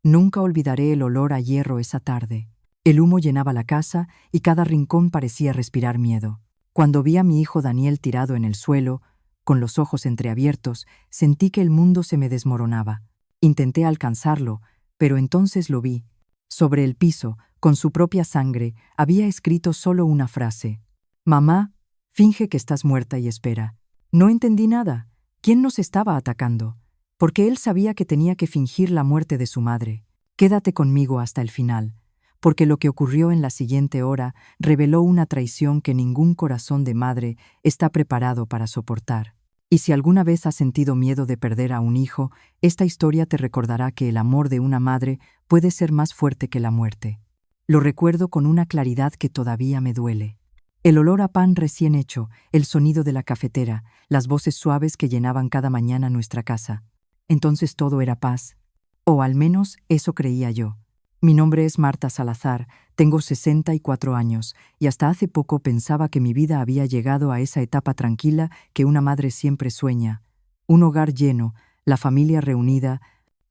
Nunca olvidaré el olor a hierro esa tarde. El humo llenaba la casa y cada rincón parecía respirar miedo. Cuando vi a mi hijo Daniel tirado en el suelo, con los ojos entreabiertos, sentí que el mundo se me desmoronaba. Intenté alcanzarlo, pero entonces lo vi. Sobre el piso, con su propia sangre, había escrito solo una frase: «Mamá, finge que estás muerta y espera». No entendí nada. ¿Quién nos estaba atacando? Porque él sabía que tenía que fingir la muerte de su madre. Quédate conmigo hasta el final, porque lo que ocurrió en la siguiente hora reveló una traición que ningún corazón de madre está preparado para soportar. Y si alguna vez has sentido miedo de perder a un hijo, esta historia te recordará que el amor de una madre puede ser más fuerte que la muerte. Lo recuerdo con una claridad que todavía me duele. El olor a pan recién hecho, el sonido de la cafetera, las voces suaves que llenaban cada mañana nuestra casa. Entonces todo era paz. O al menos eso creía yo. Mi nombre es Marta Salazar, tengo 64 años, y hasta hace poco pensaba que mi vida había llegado a esa etapa tranquila que una madre siempre sueña. Un hogar lleno, la familia reunida,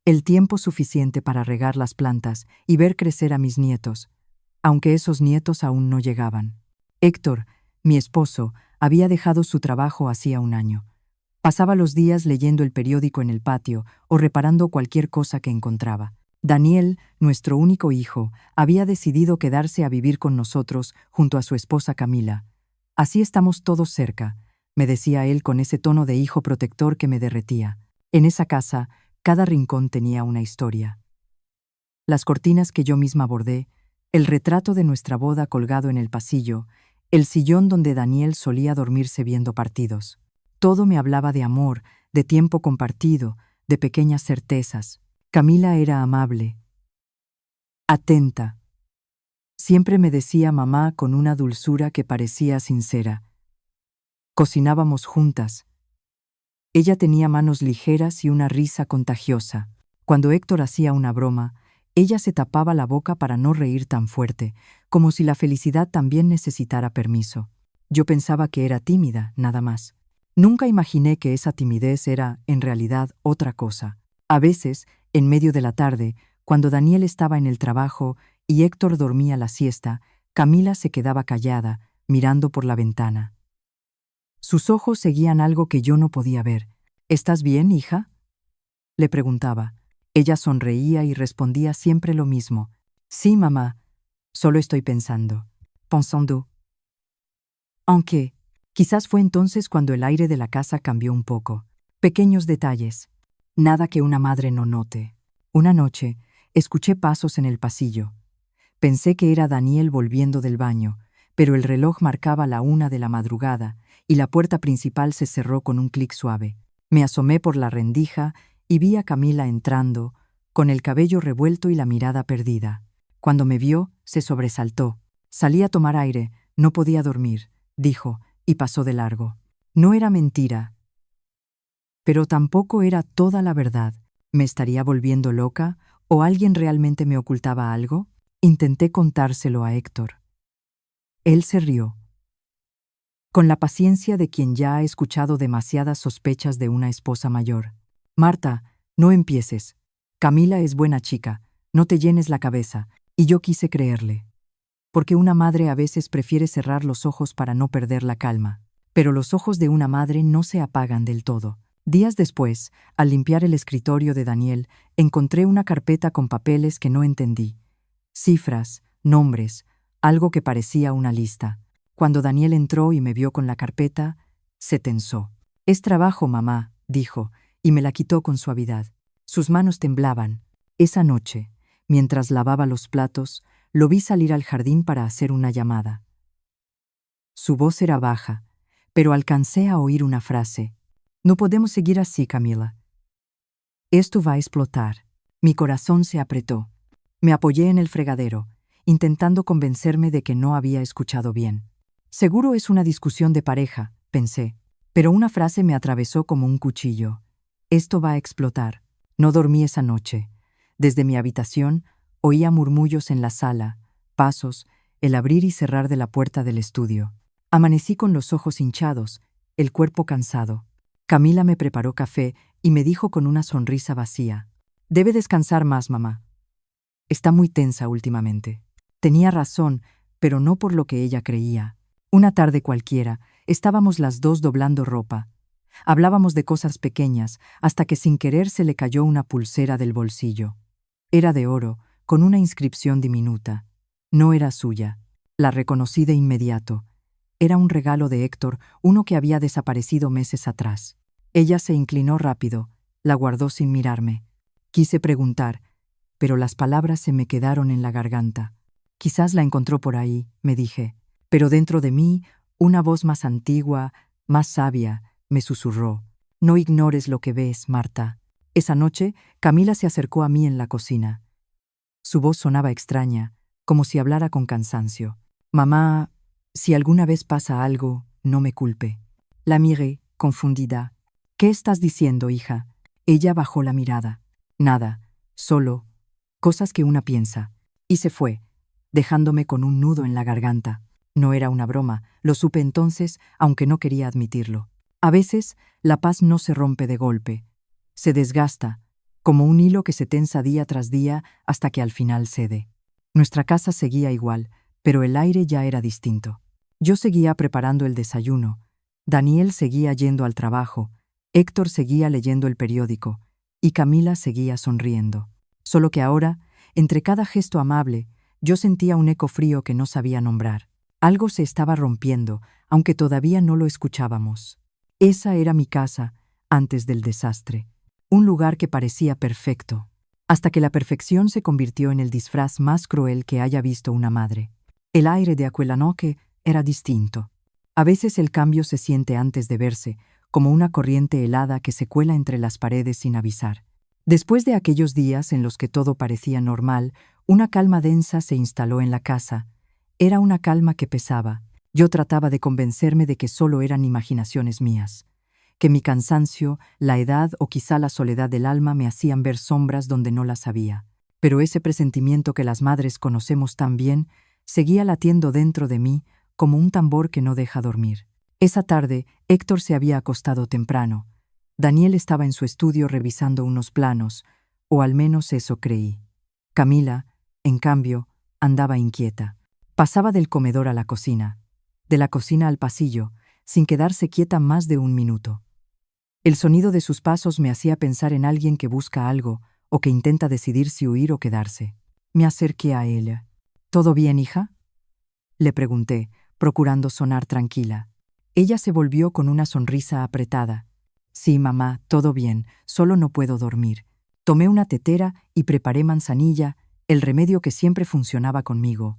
el tiempo suficiente para regar las plantas y ver crecer a mis nietos, aunque esos nietos aún no llegaban. Héctor, mi esposo, había dejado su trabajo hacía un año. Pasaba los días leyendo el periódico en el patio o reparando cualquier cosa que encontraba. Daniel, nuestro único hijo, había decidido quedarse a vivir con nosotros junto a su esposa Camila. «Así estamos todos cerca», me decía él con ese tono de hijo protector que me derretía. En esa casa, cada rincón tenía una historia. Las cortinas que yo misma bordé, el retrato de nuestra boda colgado en el pasillo, el sillón donde Daniel solía dormirse viendo partidos. Todo me hablaba de amor, de tiempo compartido, de pequeñas certezas. Camila era amable, atenta. Siempre me decía mamá con una dulzura que parecía sincera. Cocinábamos juntas. Ella tenía manos ligeras y una risa contagiosa. Cuando Héctor hacía una broma, ella se tapaba la boca para no reír tan fuerte, como si la felicidad también necesitara permiso. Yo pensaba que era tímida, nada más. Nunca imaginé que esa timidez era, en realidad, otra cosa. A veces, en medio de la tarde, cuando Daniel estaba en el trabajo y Héctor dormía la siesta, Camila se quedaba callada, mirando por la ventana. Sus ojos seguían algo que yo no podía ver. «¿Estás bien, hija?», le preguntaba. Ella sonreía y respondía siempre lo mismo. «Sí, mamá, solo estoy pensando». «Pensando». Aunque, quizás fue entonces cuando el aire de la casa cambió un poco. Pequeños detalles. Nada que una madre no note. Una noche, escuché pasos en el pasillo. Pensé que era Daniel volviendo del baño, pero el reloj marcaba la 1 de la madrugada y la puerta principal se cerró con un clic suave. Me asomé por la rendija y vi a Camila entrando, con el cabello revuelto y la mirada perdida. Cuando me vio, se sobresaltó. «Salí a tomar aire, no podía dormir», dijo, y pasó de largo. No era mentira, pero tampoco era toda la verdad. ¿Me estaría volviendo loca o alguien realmente me ocultaba algo? Intenté contárselo a Héctor. Él se rió, con la paciencia de quien ya ha escuchado demasiadas sospechas de una esposa mayor. «Marta, no empieces. Camila es buena chica, no te llenes la cabeza», y yo quise creerle. Porque una madre a veces prefiere cerrar los ojos para no perder la calma. Pero los ojos de una madre no se apagan del todo. Días después, al limpiar el escritorio de Daniel, encontré una carpeta con papeles que no entendí. Cifras, nombres, algo que parecía una lista. Cuando Daniel entró y me vio con la carpeta, se tensó. «Es trabajo, mamá», dijo, y me la quitó con suavidad. Sus manos temblaban. Esa noche, mientras lavaba los platos, lo vi salir al jardín para hacer una llamada. Su voz era baja, pero alcancé a oír una frase. «No podemos seguir así, Camila. Esto va a explotar». Mi corazón se apretó. Me apoyé en el fregadero, intentando convencerme de que no había escuchado bien. Seguro es una discusión de pareja, pensé, pero una frase me atravesó como un cuchillo. «Esto va a explotar». No dormí esa noche. Desde mi habitación oía murmullos en la sala, pasos, el abrir y cerrar de la puerta del estudio. Amanecí con los ojos hinchados, el cuerpo cansado. Camila me preparó café y me dijo con una sonrisa vacía: «Debe descansar más, mamá. Está muy tensa últimamente. Tenía razón, pero no por lo que ella creía. Una tarde cualquiera, estábamos las dos doblando ropa. Hablábamos de cosas pequeñas, hasta que sin querer se le cayó una pulsera del bolsillo. Era de oro, con una inscripción diminuta. No era suya. La reconocí de inmediato. Era un regalo de Héctor, uno que había desaparecido meses atrás. Ella se inclinó rápido, la guardó sin mirarme. Quise preguntar, pero las palabras se me quedaron en la garganta. Quizás la encontró por ahí, me dije. Pero dentro de mí, una voz más antigua, más sabia, me susurró. No ignores lo que ves, Marta. Esa noche, Camila se acercó a mí en la cocina. Su voz sonaba extraña, como si hablara con cansancio. Mamá, si alguna vez pasa algo, no me culpe. La miré, confundida. ¿Qué estás diciendo, hija? Ella bajó la mirada. Nada, solo cosas que una piensa. Y se fue, dejándome con un nudo en la garganta. No era una broma, lo supe entonces, aunque no quería admitirlo. A veces, la paz no se rompe de golpe. Se desgasta, como un hilo que se tensa día tras día hasta que al final cede. Nuestra casa seguía igual, pero el aire ya era distinto. Yo seguía preparando el desayuno. Daniel seguía yendo al trabajo. Héctor seguía leyendo el periódico. Y Camila seguía sonriendo. Solo que ahora, entre cada gesto amable, yo sentía un eco frío que no sabía nombrar. Algo se estaba rompiendo, aunque todavía no lo escuchábamos. Esa era mi casa, antes del desastre. Un lugar que parecía perfecto, hasta que la perfección se convirtió en el disfraz más cruel que haya visto una madre. El aire de aquella noche era distinto. A veces el cambio se siente antes de verse, como una corriente helada que se cuela entre las paredes sin avisar. Después de aquellos días en los que todo parecía normal, una calma densa se instaló en la casa. Era una calma que pesaba. Yo trataba de convencerme de que solo eran imaginaciones mías, que mi cansancio, la edad o quizá la soledad del alma me hacían ver sombras donde no las había. Pero ese presentimiento que las madres conocemos tan bien seguía latiendo dentro de mí como un tambor que no deja dormir. Esa tarde, Héctor se había acostado temprano. Daniel estaba en su estudio revisando unos planos, o al menos eso creí. Camila, en cambio, andaba inquieta. Pasaba del comedor a la cocina, de la cocina al pasillo, sin quedarse quieta más de un minuto. El sonido de sus pasos me hacía pensar en alguien que busca algo o que intenta decidir si huir o quedarse. Me acerqué a ella. ¿Todo bien, hija?, le pregunté, procurando sonar tranquila. Ella se volvió con una sonrisa apretada. Sí, mamá, todo bien, solo no puedo dormir. Tomé una tetera y preparé manzanilla, el remedio que siempre funcionaba conmigo.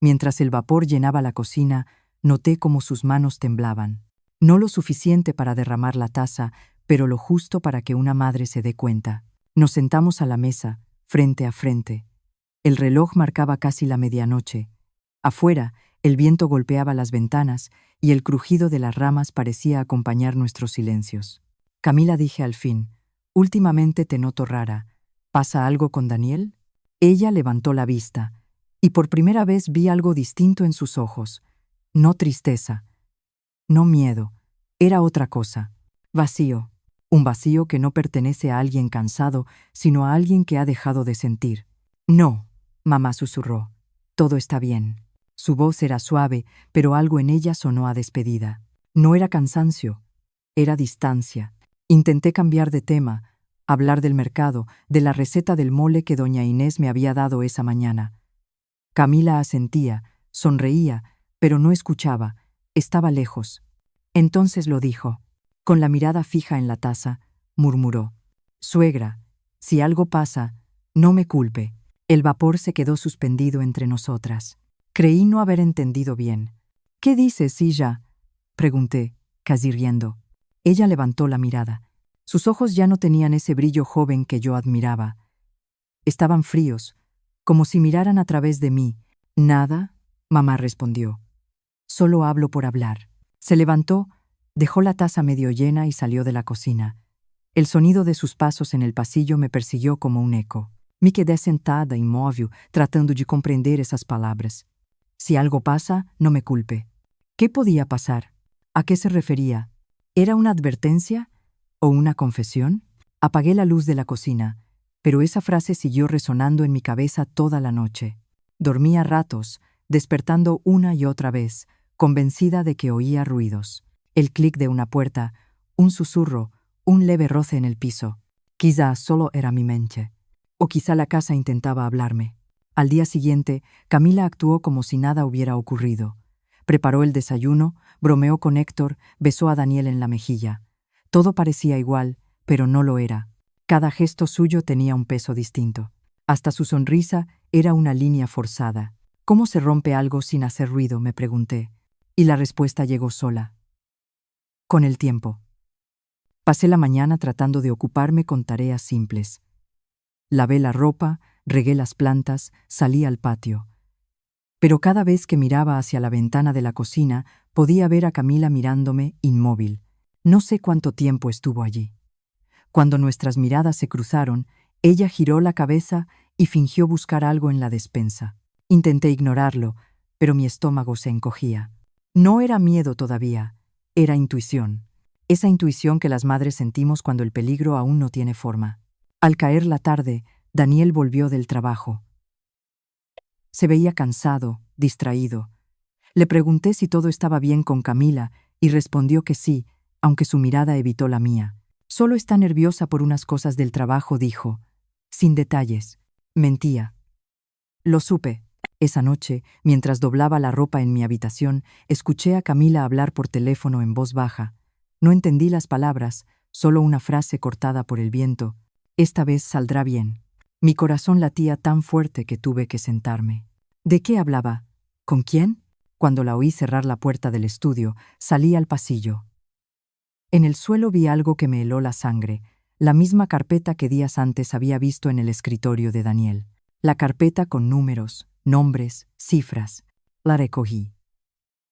Mientras el vapor llenaba la cocina, noté cómo sus manos temblaban. No lo suficiente para derramar la taza, pero lo justo para que una madre se dé cuenta. Nos sentamos a la mesa, frente a frente. El reloj marcaba casi la medianoche. Afuera, el viento golpeaba las ventanas y el crujido de las ramas parecía acompañar nuestros silencios. Camila, dije al fin, últimamente te noto rara. ¿Pasa algo con Daniel? Ella levantó la vista, y por primera vez vi algo distinto en sus ojos. No tristeza, no miedo, era otra cosa. Vacío. Un vacío que no pertenece a alguien cansado, sino a alguien que ha dejado de sentir. No, mamá susurró. Todo está bien. Su voz era suave, pero algo en ella sonó a despedida. No era cansancio, era distancia. Intenté cambiar de tema, hablar del mercado, de la receta del mole que doña Inés me había dado esa mañana. Camila asentía, sonreía, pero no escuchaba, estaba lejos. Entonces lo dijo. Con la mirada fija en la taza, murmuró. Suegra, si algo pasa, no me culpe. El vapor se quedó suspendido entre nosotras. Creí no haber entendido bien. ¿Qué dices, Illa?, pregunté, casi riendo. Ella levantó la mirada. Sus ojos ya no tenían ese brillo joven que yo admiraba. Estaban fríos, como si miraran a través de mí. Nada, mamá respondió. Solo hablo por hablar. Se levantó, dejó la taza medio llena y salió de la cocina. El sonido de sus pasos en el pasillo me persiguió como un eco. Me quedé sentada, inmóvil, tratando de comprender esas palabras. Si algo pasa, no me culpe. ¿Qué podía pasar? ¿A qué se refería? ¿Era una advertencia o una confesión? Apagué la luz de la cocina. Pero esa frase siguió resonando en mi cabeza toda la noche. Dormí a ratos, despertando una y otra vez, convencida de que oía ruidos. El clic de una puerta, un susurro, un leve roce en el piso. Quizá solo era mi mente. O quizá la casa intentaba hablarme. Al día siguiente, Camila actuó como si nada hubiera ocurrido. Preparó el desayuno, bromeó con Héctor, besó a Daniel en la mejilla. Todo parecía igual, pero no lo era. Cada gesto suyo tenía un peso distinto. Hasta su sonrisa era una línea forzada. ¿Cómo se rompe algo sin hacer ruido?, me pregunté. Y la respuesta llegó sola. Con el tiempo. Pasé la mañana tratando de ocuparme con tareas simples. Lavé la ropa, regué las plantas, salí al patio. Pero cada vez que miraba hacia la ventana de la cocina, podía ver a Camila mirándome inmóvil. No sé cuánto tiempo estuvo allí. Cuando nuestras miradas se cruzaron, ella giró la cabeza y fingió buscar algo en la despensa. Intenté ignorarlo, pero mi estómago se encogía. No era miedo todavía, era intuición. Esa intuición que las madres sentimos cuando el peligro aún no tiene forma. Al caer la tarde, Daniel volvió del trabajo. Se veía cansado, distraído. Le pregunté si todo estaba bien con Camila y respondió que sí, aunque su mirada evitó la mía. Solo está nerviosa por unas cosas del trabajo, dijo. Sin detalles. Mentía. Lo supe. Esa noche, mientras doblaba la ropa en mi habitación, escuché a Camila hablar por teléfono en voz baja. No entendí las palabras, solo una frase cortada por el viento. Esta vez saldrá bien. Mi corazón latía tan fuerte que tuve que sentarme. ¿De qué hablaba? ¿Con quién? Cuando la oí cerrar la puerta del estudio, salí al pasillo. En el suelo vi algo que me heló la sangre, la misma carpeta que días antes había visto en el escritorio de Daniel. La carpeta con números, nombres, cifras. La recogí.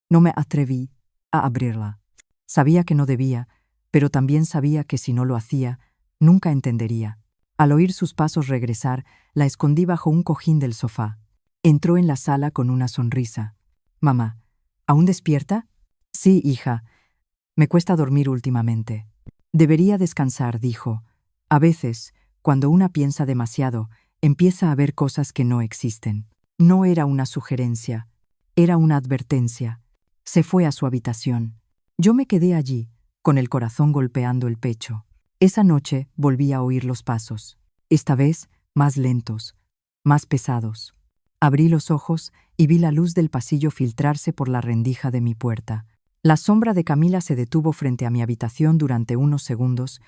No me atreví a abrirla. Sabía que no debía, pero también sabía que si no lo hacía, nunca entendería. Al oír sus pasos regresar, la escondí bajo un cojín del sofá. Entró en la sala con una sonrisa. «Mamá, ¿aún despierta?» «Sí, hija. Me cuesta dormir últimamente». «Debería descansar», dijo. «A veces, cuando una piensa demasiado, empieza a ver cosas que no existen». No era una sugerencia, era una advertencia. Se fue a su habitación. Yo me quedé allí, con el corazón golpeando el pecho. Esa noche volví a oír los pasos, esta vez más lentos, más pesados. Abrí los ojos y vi la luz del pasillo filtrarse por la rendija de mi puerta. La sombra de Camila se detuvo frente a mi habitación durante unos segundos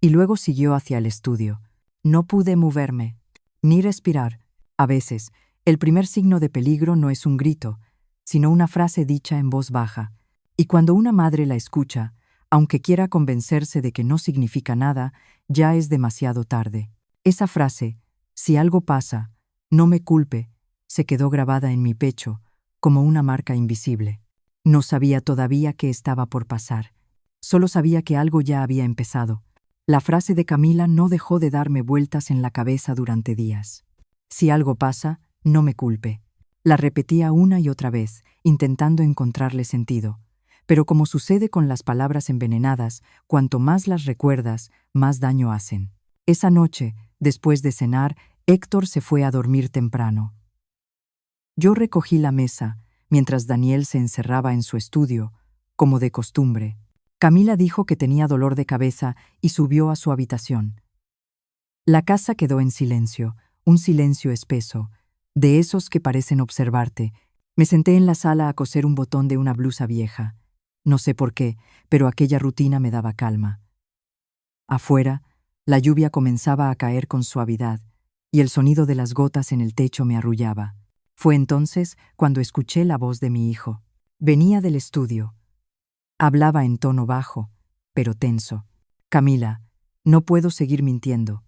y luego siguió hacia el estudio. No pude moverme, ni respirar. A veces, el primer signo de peligro no es un grito, sino una frase dicha en voz baja. Y cuando una madre la escucha, aunque quiera convencerse de que no significa nada, ya es demasiado tarde. Esa frase, si algo pasa, no me culpe, se quedó grabada en mi pecho, como una marca invisible. No sabía todavía qué estaba por pasar. Solo sabía que algo ya había empezado. La frase de Camila no dejó de darme vueltas en la cabeza durante días. Si algo pasa, no me culpe. La repetía una y otra vez, intentando encontrarle sentido. Pero como sucede con las palabras envenenadas, cuanto más las recuerdas, más daño hacen. Esa noche, después de cenar, Héctor se fue a dormir temprano. Yo recogí la mesa, mientras Daniel se encerraba en su estudio, como de costumbre. Camila dijo que tenía dolor de cabeza y subió a su habitación. La casa quedó en silencio, un silencio espeso, de esos que parecen observarte. Me senté en la sala a coser un botón de una blusa vieja. No sé por qué, pero aquella rutina me daba calma. Afuera, la lluvia comenzaba a caer con suavidad, y el sonido de las gotas en el techo me arrullaba. Fue entonces cuando escuché la voz de mi hijo. Venía del estudio. Hablaba en tono bajo, pero tenso. «Camila, no puedo seguir mintiendo.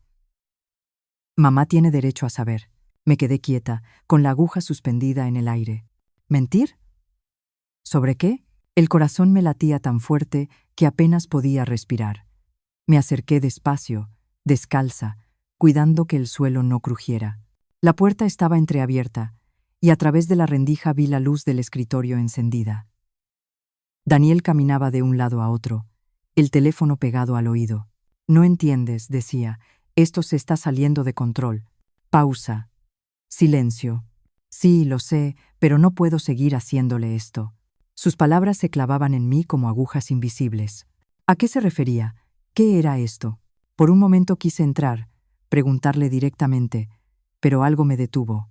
Mamá tiene derecho a saber». Me quedé quieta, con la aguja suspendida en el aire. ¿Mentir? ¿Sobre qué? El corazón me latía tan fuerte que apenas podía respirar. Me acerqué despacio, descalza, cuidando que el suelo no crujiera. La puerta estaba entreabierta, y a través de la rendija vi la luz del escritorio encendida. Daniel caminaba de un lado a otro, el teléfono pegado al oído. «No entiendes», decía, Esto se está saliendo de control. Pausa. Silencio. Sí, lo sé, pero no puedo seguir haciéndole esto. Sus palabras se clavaban en mí como agujas invisibles. ¿A qué se refería? ¿Qué era esto? Por un momento quise entrar, preguntarle directamente, pero algo me detuvo.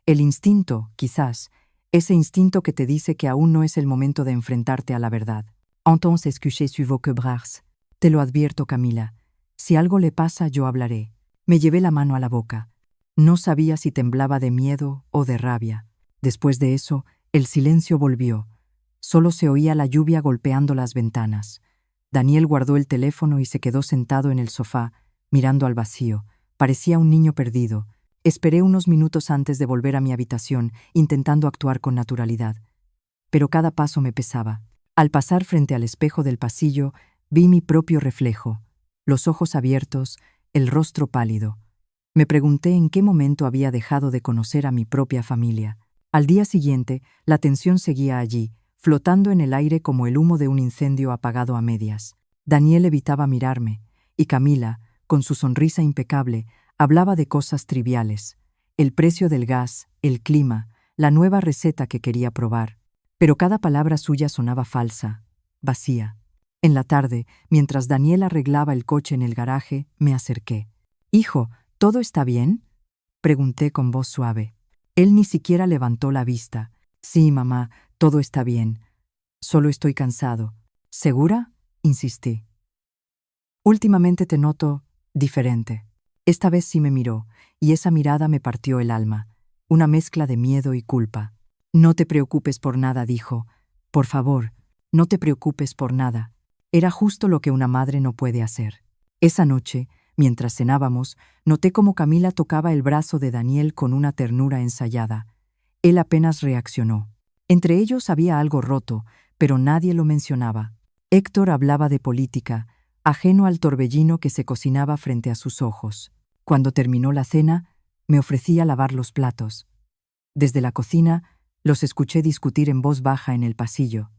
El instinto, quizás, ese instinto que te dice que aún no es el momento de enfrentarte a la verdad. Entonces couché sur vos quebrars. Te lo advierto, Camila. Si algo le pasa, yo hablaré. Me llevé la mano a la boca. No sabía si temblaba de miedo o de rabia. Después de eso, el silencio volvió. Solo se oía la lluvia golpeando las ventanas. Daniel guardó el teléfono y se quedó sentado en el sofá, mirando al vacío. Parecía un niño perdido. Esperé unos minutos antes de volver a mi habitación, intentando actuar con naturalidad. Pero cada paso me pesaba. Al pasar frente al espejo del pasillo, vi mi propio reflejo, los ojos abiertos, el rostro pálido. Me pregunté en qué momento había dejado de conocer a mi propia familia. Al día siguiente, la tensión seguía allí, flotando en el aire como el humo de un incendio apagado a medias. Daniel evitaba mirarme, y Camila, con su sonrisa impecable, hablaba de cosas triviales: el precio del gas, el clima, la nueva receta que quería probar. Pero cada palabra suya sonaba falsa, vacía. En la tarde, mientras Daniel arreglaba el coche en el garaje, me acerqué. «Hijo, ¿todo está bien?», pregunté con voz suave. Él ni siquiera levantó la vista. «Sí, mamá, todo está bien. Solo estoy cansado». «¿Segura?», insistí. «Últimamente te noto diferente». Esta vez sí me miró, y esa mirada me partió el alma, una mezcla de miedo y culpa. «No te preocupes por nada», dijo. «Por favor, no te preocupes por nada». Era justo lo que una madre no puede hacer. Esa noche, mientras cenábamos, noté cómo Camila tocaba el brazo de Daniel con una ternura ensayada. Él apenas reaccionó. Entre ellos había algo roto, pero nadie lo mencionaba. Héctor hablaba de política, ajeno al torbellino que se cocinaba frente a sus ojos. Cuando terminó la cena, me ofrecí a lavar los platos. Desde la cocina, los escuché discutir en voz baja en el pasillo.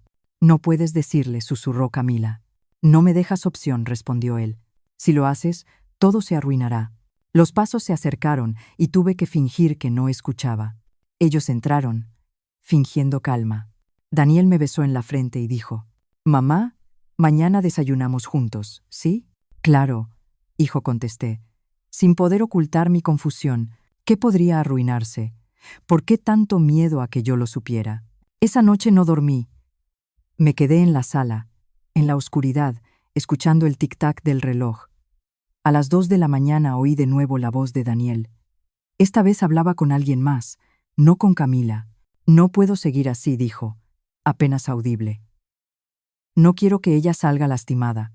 «No puedes decirle», susurró Camila. «No me dejas opción», respondió él. «Si lo haces, todo se arruinará». Los pasos se acercaron y tuve que fingir que no escuchaba. Ellos entraron, fingiendo calma. Daniel me besó en la frente y dijo: «Mamá, mañana desayunamos juntos, ¿sí?». «Claro», hijo, contesté, sin poder ocultar mi confusión. ¿Qué podría arruinarse? ¿Por qué tanto miedo a que yo lo supiera? Esa noche no dormí. Me quedé en la sala, en la oscuridad, escuchando el tic-tac del reloj. A las 2 de la mañana oí de nuevo la voz de Daniel. Esta vez hablaba con alguien más, no con Camila. «No puedo seguir así», dijo, apenas audible. «No quiero que ella salga lastimada».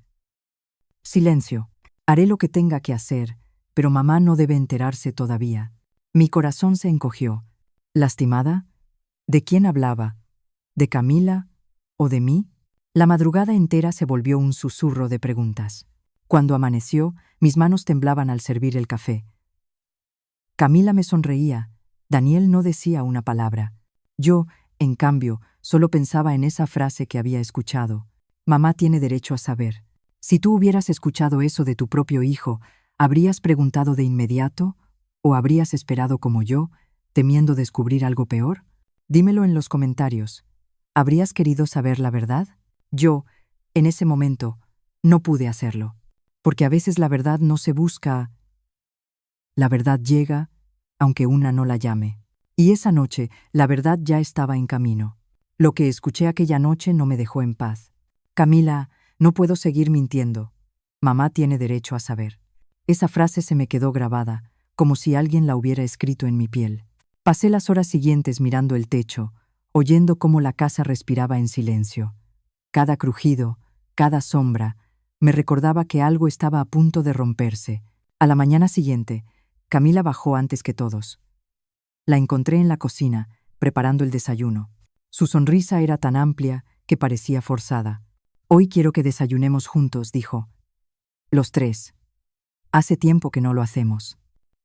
Silencio. «Haré lo que tenga que hacer, pero mamá no debe enterarse todavía». Mi corazón se encogió. ¿Lastimada? ¿De quién hablaba? ¿De Camila o de mí? La madrugada entera se volvió un susurro de preguntas. Cuando amaneció, mis manos temblaban al servir el café. Camila me sonreía. Daniel no decía una palabra. Yo, en cambio, solo pensaba en esa frase que había escuchado. «Mamá tiene derecho a saber». Si tú hubieras escuchado eso de tu propio hijo, ¿habrías preguntado de inmediato? ¿O habrías esperado como yo, temiendo descubrir algo peor? Dímelo en los comentarios. ¿Habrías querido saber la verdad? Yo, en ese momento, no pude hacerlo. Porque a veces la verdad no se busca. La verdad llega, aunque una no la llame. Y esa noche, la verdad ya estaba en camino. Lo que escuché aquella noche no me dejó en paz. «Camila, no puedo seguir mintiendo. Mamá tiene derecho a saber». Esa frase se me quedó grabada, como si alguien la hubiera escrito en mi piel. Pasé las horas siguientes mirando el techo, oyendo cómo la casa respiraba en silencio. Cada crujido, cada sombra, me recordaba que algo estaba a punto de romperse. A la mañana siguiente, Camila bajó antes que todos. La encontré en la cocina, preparando el desayuno. Su sonrisa era tan amplia que parecía forzada. «Hoy quiero que desayunemos juntos», dijo. «Los tres. Hace tiempo que no lo hacemos».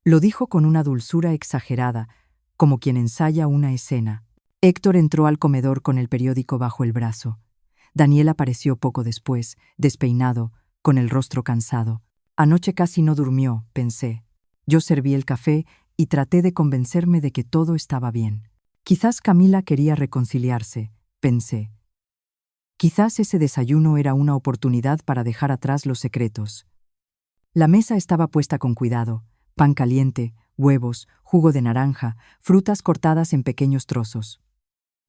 Lo dijo con una dulzura exagerada, como quien ensaya una escena. Héctor entró al comedor con el periódico bajo el brazo. Daniel apareció poco después, despeinado, con el rostro cansado. Anoche casi no durmió, pensé. Yo serví el café y traté de convencerme de que todo estaba bien. Quizás Camila quería reconciliarse, pensé. Quizás ese desayuno era una oportunidad para dejar atrás los secretos. La mesa estaba puesta con cuidado: pan caliente, huevos, jugo de naranja, frutas cortadas en pequeños trozos.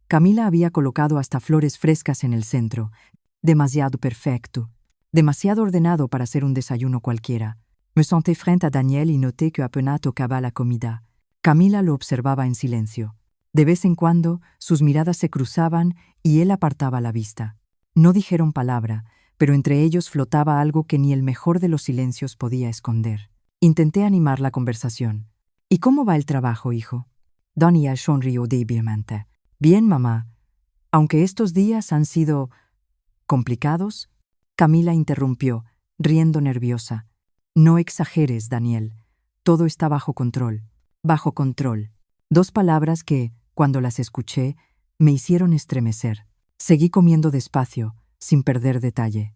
Camila había colocado hasta flores frescas en el centro. Demasiado perfecto, demasiado ordenado para ser un desayuno cualquiera. Me senté frente a Daniel y noté que apenas tocaba la comida. Camila lo observaba en silencio. De vez en cuando, sus miradas se cruzaban y él apartaba la vista. No dijeron palabra, pero entre ellos flotaba algo que ni el mejor de los silencios podía esconder. Intenté animar la conversación. ¿Y cómo va el trabajo, hijo? Daniel sonrió débilmente. Bien, mamá. Aunque estos días han sido complicados, Camila interrumpió, riendo nerviosa. No exageres, Daniel. Todo está bajo control. Bajo control. Dos palabras que, cuando las escuché, me hicieron estremecer. Seguí comiendo despacio, sin perder detalle.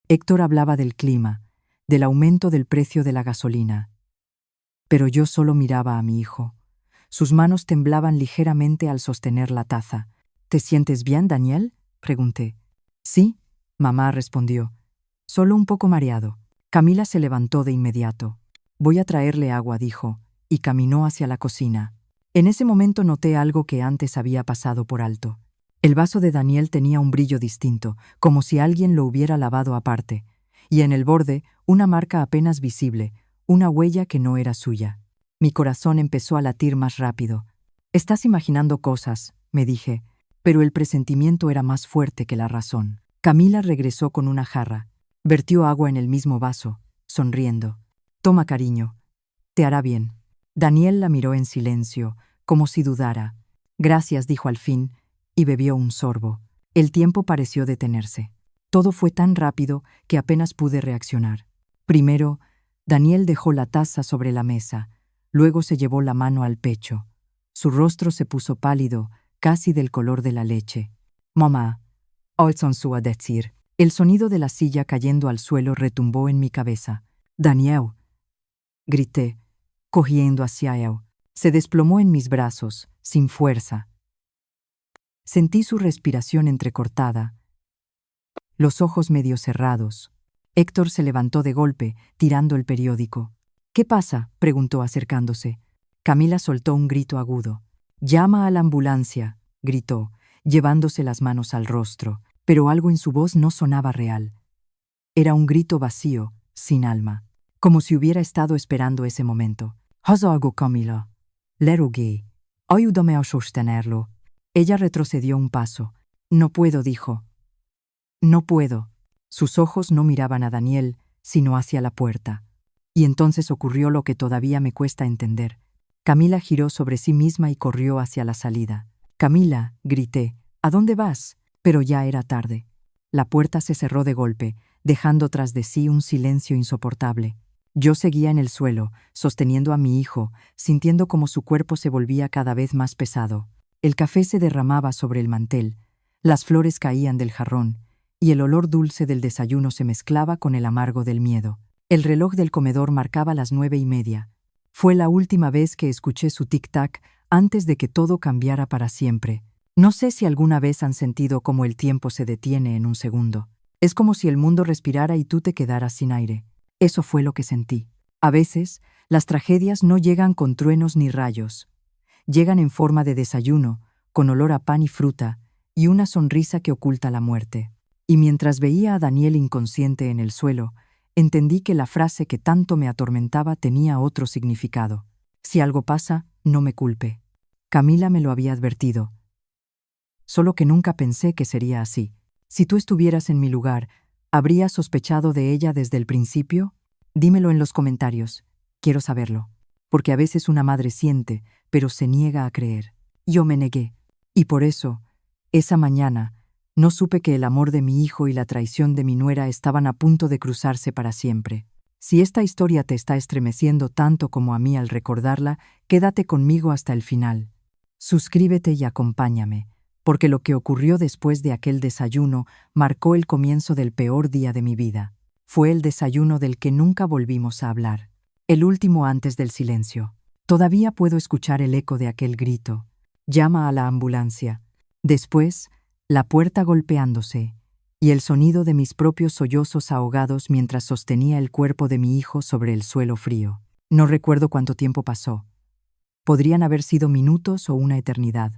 Héctor hablaba del clima, del aumento del precio de la gasolina. Pero yo solo miraba a mi hijo. Sus manos temblaban ligeramente al sostener la taza. ¿Te sientes bien, Daniel?, pregunté. Sí, mamá respondió. Solo un poco mareado. Camila se levantó de inmediato. Voy a traerle agua, dijo, y caminó hacia la cocina. En ese momento noté algo que antes había pasado por alto. El vaso de Daniel tenía un brillo distinto, como si alguien lo hubiera lavado aparte, y en el borde una marca apenas visible, una huella que no era suya. Mi corazón empezó a latir más rápido. Estás imaginando cosas, me dije, pero el presentimiento era más fuerte que la razón. Camila regresó con una jarra. Vertió agua en el mismo vaso, sonriendo. Toma, cariño. Te hará bien. Daniel la miró en silencio, como si dudara. Gracias, dijo al fin, y bebió un sorbo. El tiempo pareció detenerse. Todo fue tan rápido que apenas pude reaccionar. Primero, Daniel dejó la taza sobre la mesa. Luego se llevó la mano al pecho. Su rostro se puso pálido, casi del color de la leche. Mamá, alzó a decir. El sonido de la silla cayendo al suelo retumbó en mi cabeza. Daniel, grité, cogiendo hacia él. Se desplomó en mis brazos, sin fuerza. Sentí su respiración entrecortada, los ojos medio cerrados. Héctor se levantó de golpe, tirando el periódico. ¿Qué pasa?, preguntó acercándose. Camila soltó un grito agudo. «Llama a la ambulancia», gritó, llevándose las manos al rostro, pero algo en su voz no sonaba real. Era un grito vacío, sin alma, como si hubiera estado esperando ese momento. «Haz algo, Camila», le rogué. «Ayúdame a sostenerlo». Ella retrocedió un paso. «No puedo», dijo. «No puedo». Sus ojos no miraban a Daniel, sino hacia la puerta. Y entonces ocurrió lo que todavía me cuesta entender. Camila giró sobre sí misma y corrió hacia la salida. «Camila», grité, «¿a dónde vas?». Pero ya era tarde. La puerta se cerró de golpe, dejando tras de sí un silencio insoportable. Yo seguía en el suelo, sosteniendo a mi hijo, sintiendo como su cuerpo se volvía cada vez más pesado. El café se derramaba sobre el mantel, las flores caían del jarrón, y el olor dulce del desayuno se mezclaba con el amargo del miedo. El reloj del comedor marcaba las 9:30. Fue la última vez que escuché su tic-tac antes de que todo cambiara para siempre. No sé si alguna vez han sentido cómo el tiempo se detiene en un segundo. Es como si el mundo respirara y tú te quedaras sin aire. Eso fue lo que sentí. A veces, las tragedias no llegan con truenos ni rayos. Llegan en forma de desayuno, con olor a pan y fruta, y una sonrisa que oculta la muerte. Y mientras veía a Daniel inconsciente en el suelo, entendí que la frase que tanto me atormentaba tenía otro significado. Si algo pasa, no me culpe. Camila me lo había advertido. Solo que nunca pensé que sería así. Si tú estuvieras en mi lugar, ¿habrías sospechado de ella desde el principio? Dímelo en los comentarios. Quiero saberlo. Porque a veces una madre siente, pero se niega a creer. Yo me negué. Y por eso, esa mañana, no supe que el amor de mi hijo y la traición de mi nuera estaban a punto de cruzarse para siempre. Si esta historia te está estremeciendo tanto como a mí al recordarla, quédate conmigo hasta el final. Suscríbete y acompáñame, porque lo que ocurrió después de aquel desayuno marcó el comienzo del peor día de mi vida. Fue el desayuno del que nunca volvimos a hablar. El último antes del silencio. Todavía puedo escuchar el eco de aquel grito. Llama a la ambulancia. Después, la puerta golpeándose y el sonido de mis propios sollozos ahogados mientras sostenía el cuerpo de mi hijo sobre el suelo frío. No recuerdo cuánto tiempo pasó. Podrían haber sido minutos o una eternidad.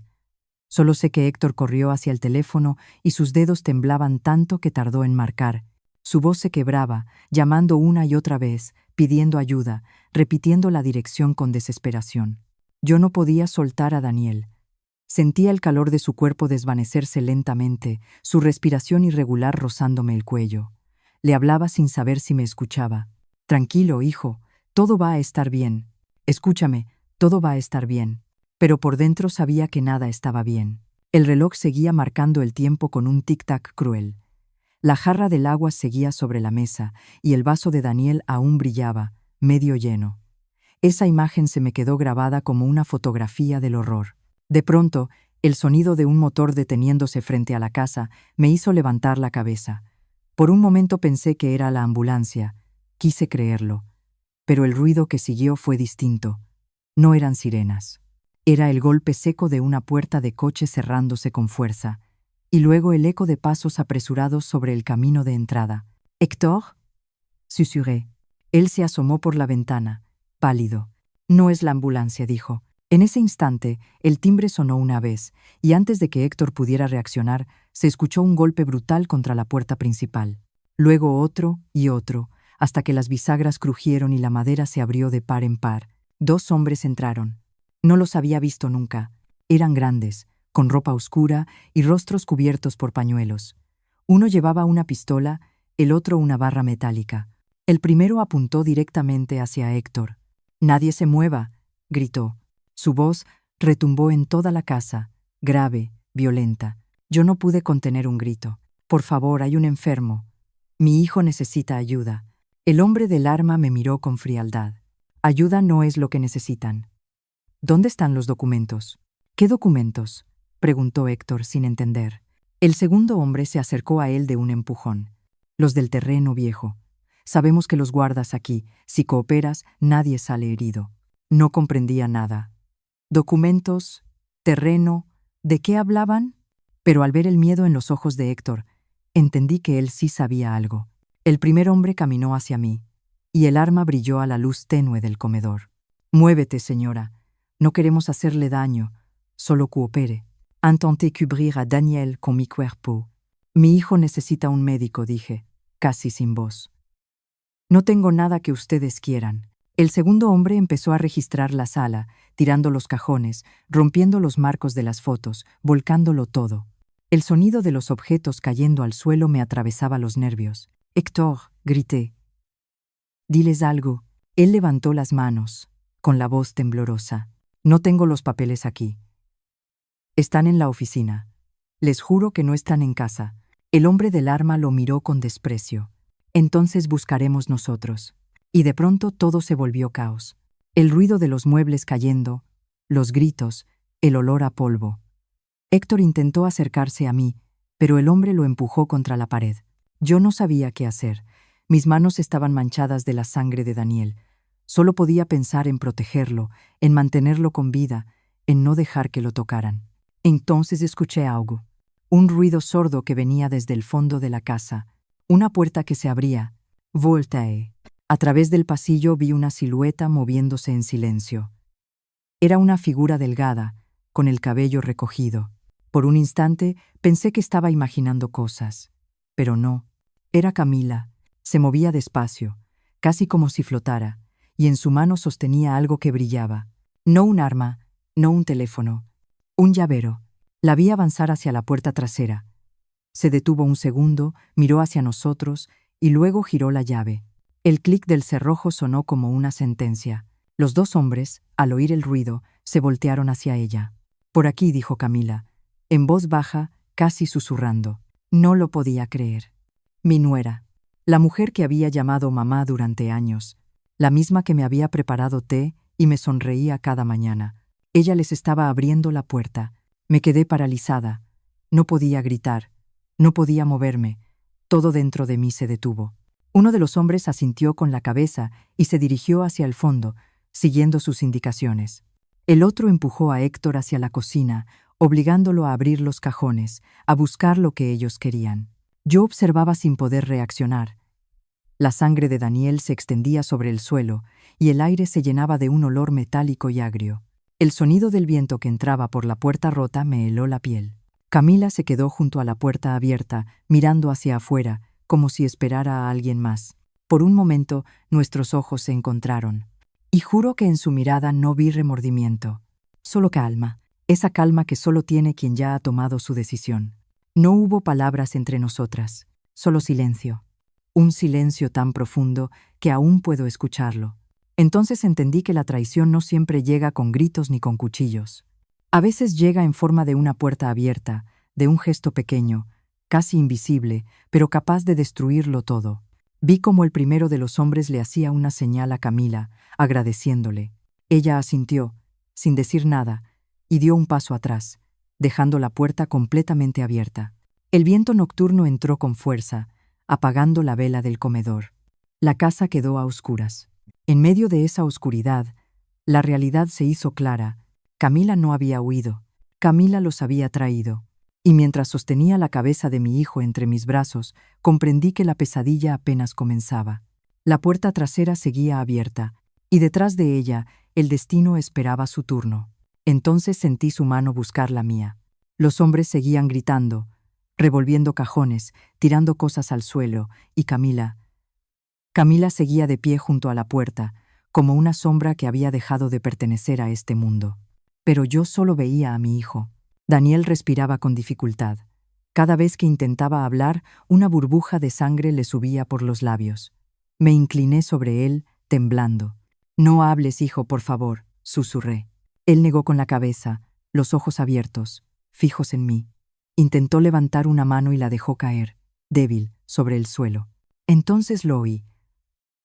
Solo sé que Héctor corrió hacia el teléfono y sus dedos temblaban tanto que tardó en marcar. Su voz se quebraba, llamando una y otra vez, pidiendo ayuda, repitiendo la dirección con desesperación. Yo no podía soltar a Daniel. Sentía el calor de su cuerpo desvanecerse lentamente, su respiración irregular rozándome el cuello. Le hablaba sin saber si me escuchaba. Tranquilo, hijo, todo va a estar bien. Escúchame, todo va a estar bien. Pero por dentro sabía que nada estaba bien. El reloj seguía marcando el tiempo con un tic-tac cruel. La jarra del agua seguía sobre la mesa y el vaso de Daniel aún brillaba, medio lleno. Esa imagen se me quedó grabada como una fotografía del horror. De pronto, el sonido de un motor deteniéndose frente a la casa me hizo levantar la cabeza. Por un momento pensé que era la ambulancia. Quise creerlo. Pero el ruido que siguió fue distinto. No eran sirenas. Era el golpe seco de una puerta de coche cerrándose con fuerza, y luego el eco de pasos apresurados sobre el camino de entrada. «Héctor», susurré. Él se asomó por la ventana, pálido. «No es la ambulancia», dijo. En ese instante, el timbre sonó una vez, y antes de que Héctor pudiera reaccionar, se escuchó un golpe brutal contra la puerta principal. Luego otro y otro, hasta que las bisagras crujieron y la madera se abrió de par en par. 2 hombres entraron. No los había visto nunca. Eran grandes, con ropa oscura y rostros cubiertos por pañuelos. Uno llevaba una pistola, el otro una barra metálica. El primero apuntó directamente hacia Héctor. «Nadie se mueva», gritó. Su voz retumbó en toda la casa, grave, violenta. Yo no pude contener un grito. «Por favor, hay un enfermo. Mi hijo necesita ayuda». El hombre del arma me miró con frialdad. «Ayuda no es lo que necesitan». «¿Dónde están los documentos?» «¿Qué documentos?», preguntó Héctor sin entender. El segundo hombre se acercó a él de un empujón. «Los del terreno viejo. Sabemos que los guardas aquí. Si cooperas, nadie sale herido». No comprendía nada. «¿Documentos? ¿Terreno? ¿De qué hablaban?» Pero al ver el miedo en los ojos de Héctor, entendí que él sí sabía algo. El primer hombre caminó hacia mí, y el arma brilló a la luz tenue del comedor. «Muévete, señora. No queremos hacerle daño. Solo coopere. Intenté cubrir a Daniel con mi cuerpo». «Mi hijo necesita un médico», dije, casi sin voz. «No tengo nada que ustedes quieran». El segundo hombre empezó a registrar la sala, tirando los cajones, rompiendo los marcos de las fotos, volcándolo todo. El sonido de los objetos cayendo al suelo me atravesaba los nervios. «Héctor», grité. «Diles algo». Él levantó las manos, con la voz temblorosa. «No tengo los papeles aquí. Están en la oficina. Les juro que no están en casa». El hombre del arma lo miró con desprecio. «Entonces buscaremos nosotros». Y de pronto todo se volvió caos. El ruido de los muebles cayendo, los gritos, el olor a polvo. Héctor intentó acercarse a mí, pero el hombre lo empujó contra la pared. Yo no sabía qué hacer. Mis manos estaban manchadas de la sangre de Daniel. Solo podía pensar en protegerlo, en mantenerlo con vida, en no dejar que lo tocaran. Entonces escuché algo. Un ruido sordo que venía desde el fondo de la casa. Una puerta que se abría. Voltaé. A través del pasillo vi una silueta moviéndose en silencio. Era una figura delgada, con el cabello recogido. Por un instante pensé que estaba imaginando cosas. Pero no. Era Camila. Se movía despacio, casi como si flotara, y en su mano sostenía algo que brillaba. No un arma, no un teléfono. Un llavero. La vi avanzar hacia la puerta trasera. Se detuvo un segundo, miró hacia nosotros y luego giró la llave. El clic del cerrojo sonó como una sentencia. Los 2 hombres, al oír el ruido, se voltearon hacia ella. «Por aquí», dijo Camila, en voz baja, casi susurrando. No lo podía creer. Mi nuera, la mujer que había llamado mamá durante años, la misma que me había preparado té y me sonreía cada mañana. Ella les estaba abriendo la puerta. Me quedé paralizada. No podía gritar, no podía moverme. Todo dentro de mí se detuvo. Uno de los hombres asintió con la cabeza y se dirigió hacia el fondo, siguiendo sus indicaciones. El otro empujó a Héctor hacia la cocina, obligándolo a abrir los cajones, a buscar lo que ellos querían. Yo observaba sin poder reaccionar. La sangre de Daniel se extendía sobre el suelo y el aire se llenaba de un olor metálico y agrio. El sonido del viento que entraba por la puerta rota me heló la piel. Camila se quedó junto a la puerta abierta, mirando hacia afuera, como si esperara a alguien más. Por un momento, nuestros ojos se encontraron. Y juro que en su mirada no vi remordimiento. Solo calma, esa calma que solo tiene quien ya ha tomado su decisión. No hubo palabras entre nosotras, solo silencio. Un silencio tan profundo que aún puedo escucharlo. Entonces entendí que la traición no siempre llega con gritos ni con cuchillos. A veces llega en forma de una puerta abierta, de un gesto pequeño, casi invisible, pero capaz de destruirlo todo. Vi cómo el primero de los hombres le hacía una señal a Camila, agradeciéndole. Ella asintió, sin decir nada, y dio un paso atrás, dejando la puerta completamente abierta. El viento nocturno entró con fuerza, apagando la vela del comedor. La casa quedó a oscuras. En medio de esa oscuridad, la realidad se hizo clara. Camila no había huido. Camila los había traído. Y mientras sostenía la cabeza de mi hijo entre mis brazos, comprendí que la pesadilla apenas comenzaba. La puerta trasera seguía abierta, y detrás de ella, el destino esperaba su turno. Entonces sentí su mano buscar la mía. Los hombres seguían gritando, revolviendo cajones, tirando cosas al suelo, y Camila seguía de pie junto a la puerta, como una sombra que había dejado de pertenecer a este mundo. Pero yo solo veía a mi hijo. Daniel respiraba con dificultad. Cada vez que intentaba hablar, una burbuja de sangre le subía por los labios. Me incliné sobre él, temblando. «No hables, hijo, por favor», susurré. Él negó con la cabeza, los ojos abiertos, fijos en mí. Intentó levantar una mano y la dejó caer, débil, sobre el suelo. Entonces lo oí.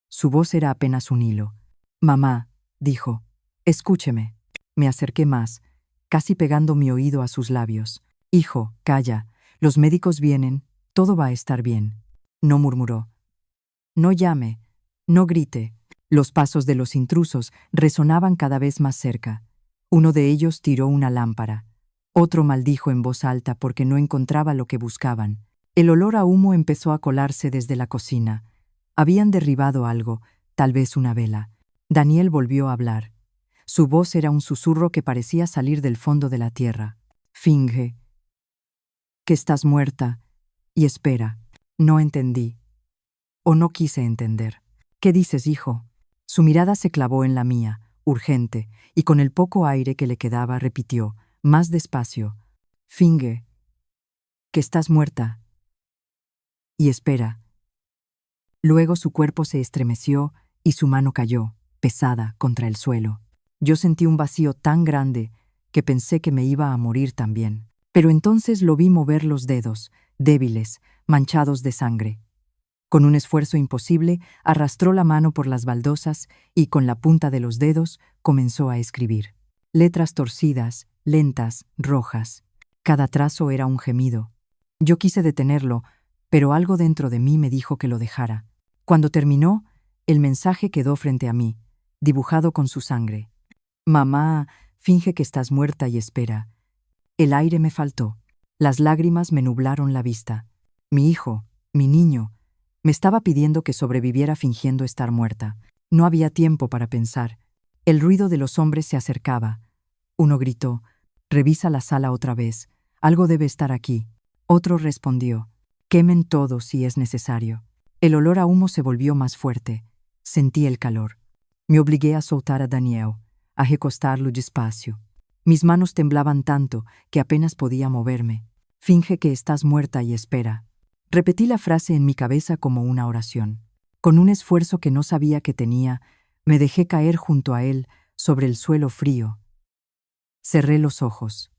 Su voz era apenas un hilo. «Mamá», dijo, «escúcheme». Me acerqué más, casi pegando mi oído a sus labios. «Hijo, calla, los médicos vienen, todo va a estar bien». No murmuró. «No llame, no grite». Los pasos de los intrusos resonaban cada vez más cerca. Uno de ellos tiró una lámpara. Otro maldijo en voz alta porque no encontraba lo que buscaban. El olor a humo empezó a colarse desde la cocina. Habían derribado algo, tal vez una vela. Daniel volvió a hablar. Su voz era un susurro que parecía salir del fondo de la tierra. «Finge que estás muerta y espera». No entendí. O no quise entender. «¿Qué dices, hijo?» Su mirada se clavó en la mía, urgente, y con el poco aire que le quedaba repitió, más despacio: «Finge que estás muerta y espera». Luego su cuerpo se estremeció y su mano cayó, pesada, contra el suelo. Yo sentí un vacío tan grande que pensé que me iba a morir también. Pero entonces lo vi mover los dedos, débiles, manchados de sangre. Con un esfuerzo imposible, arrastró la mano por las baldosas y, con la punta de los dedos, comenzó a escribir. Letras torcidas, lentas, rojas. Cada trazo era un gemido. Yo quise detenerlo, pero algo dentro de mí me dijo que lo dejara. Cuando terminó, el mensaje quedó frente a mí, dibujado con su sangre. «Mamá, finge que estás muerta y espera». El aire me faltó. Las lágrimas me nublaron la vista. Mi hijo, mi niño, me estaba pidiendo que sobreviviera fingiendo estar muerta. No había tiempo para pensar. El ruido de los hombres se acercaba. Uno gritó: «Revisa la sala otra vez. Algo debe estar aquí». Otro respondió: «Quemen todo si es necesario». El olor a humo se volvió más fuerte. Sentí el calor. Me obligué a soltar a Daniel, a recostarlo despacio. Mis manos temblaban tanto que apenas podía moverme. «Finge que estás muerta y espera». Repetí la frase en mi cabeza como una oración. Con un esfuerzo que no sabía que tenía, me dejé caer junto a él, sobre el suelo frío. Cerré los ojos.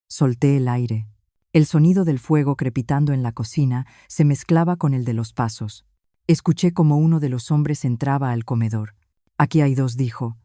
Solté el aire. El sonido del fuego crepitando en la cocina se mezclaba con el de los pasos. Escuché como uno de los hombres entraba al comedor. «Aquí hay dos», dijo.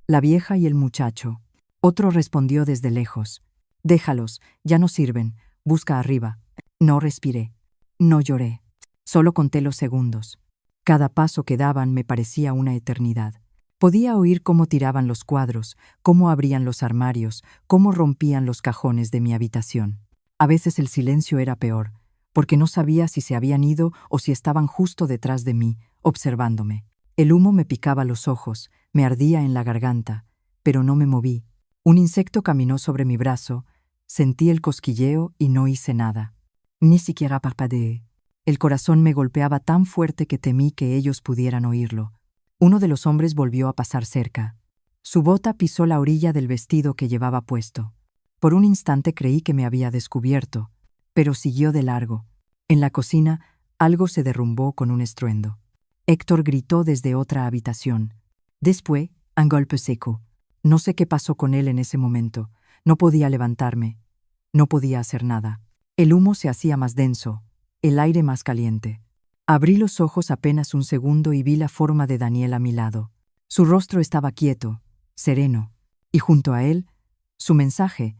«La vieja y el muchacho». Otro respondió desde lejos: «Déjalos, ya no sirven, busca arriba». No respiré. No lloré. Solo conté los segundos. Cada paso que daban me parecía una eternidad. Podía oír cómo tiraban los cuadros, cómo abrían los armarios, cómo rompían los cajones de mi habitación. A veces el silencio era peor, porque no sabía si se habían ido o si estaban justo detrás de mí, observándome. El humo me picaba los ojos, me ardía en la garganta, pero no me moví. Un insecto caminó sobre mi brazo, sentí el cosquilleo y no hice nada. Ni siquiera parpadeé. El corazón me golpeaba tan fuerte que temí que ellos pudieran oírlo. Uno de los hombres volvió a pasar cerca. Su bota pisó la orilla del vestido que llevaba puesto. Por un instante creí que me había descubierto, pero siguió de largo. En la cocina, algo se derrumbó con un estruendo. Héctor gritó desde otra habitación. Después, un golpe seco. No sé qué pasó con él en ese momento. No podía levantarme. No podía hacer nada. El humo se hacía más denso, el aire más caliente. Abrí los ojos apenas un segundo y vi la forma de Daniel a mi lado. Su rostro estaba quieto, sereno, y junto a él, su mensaje,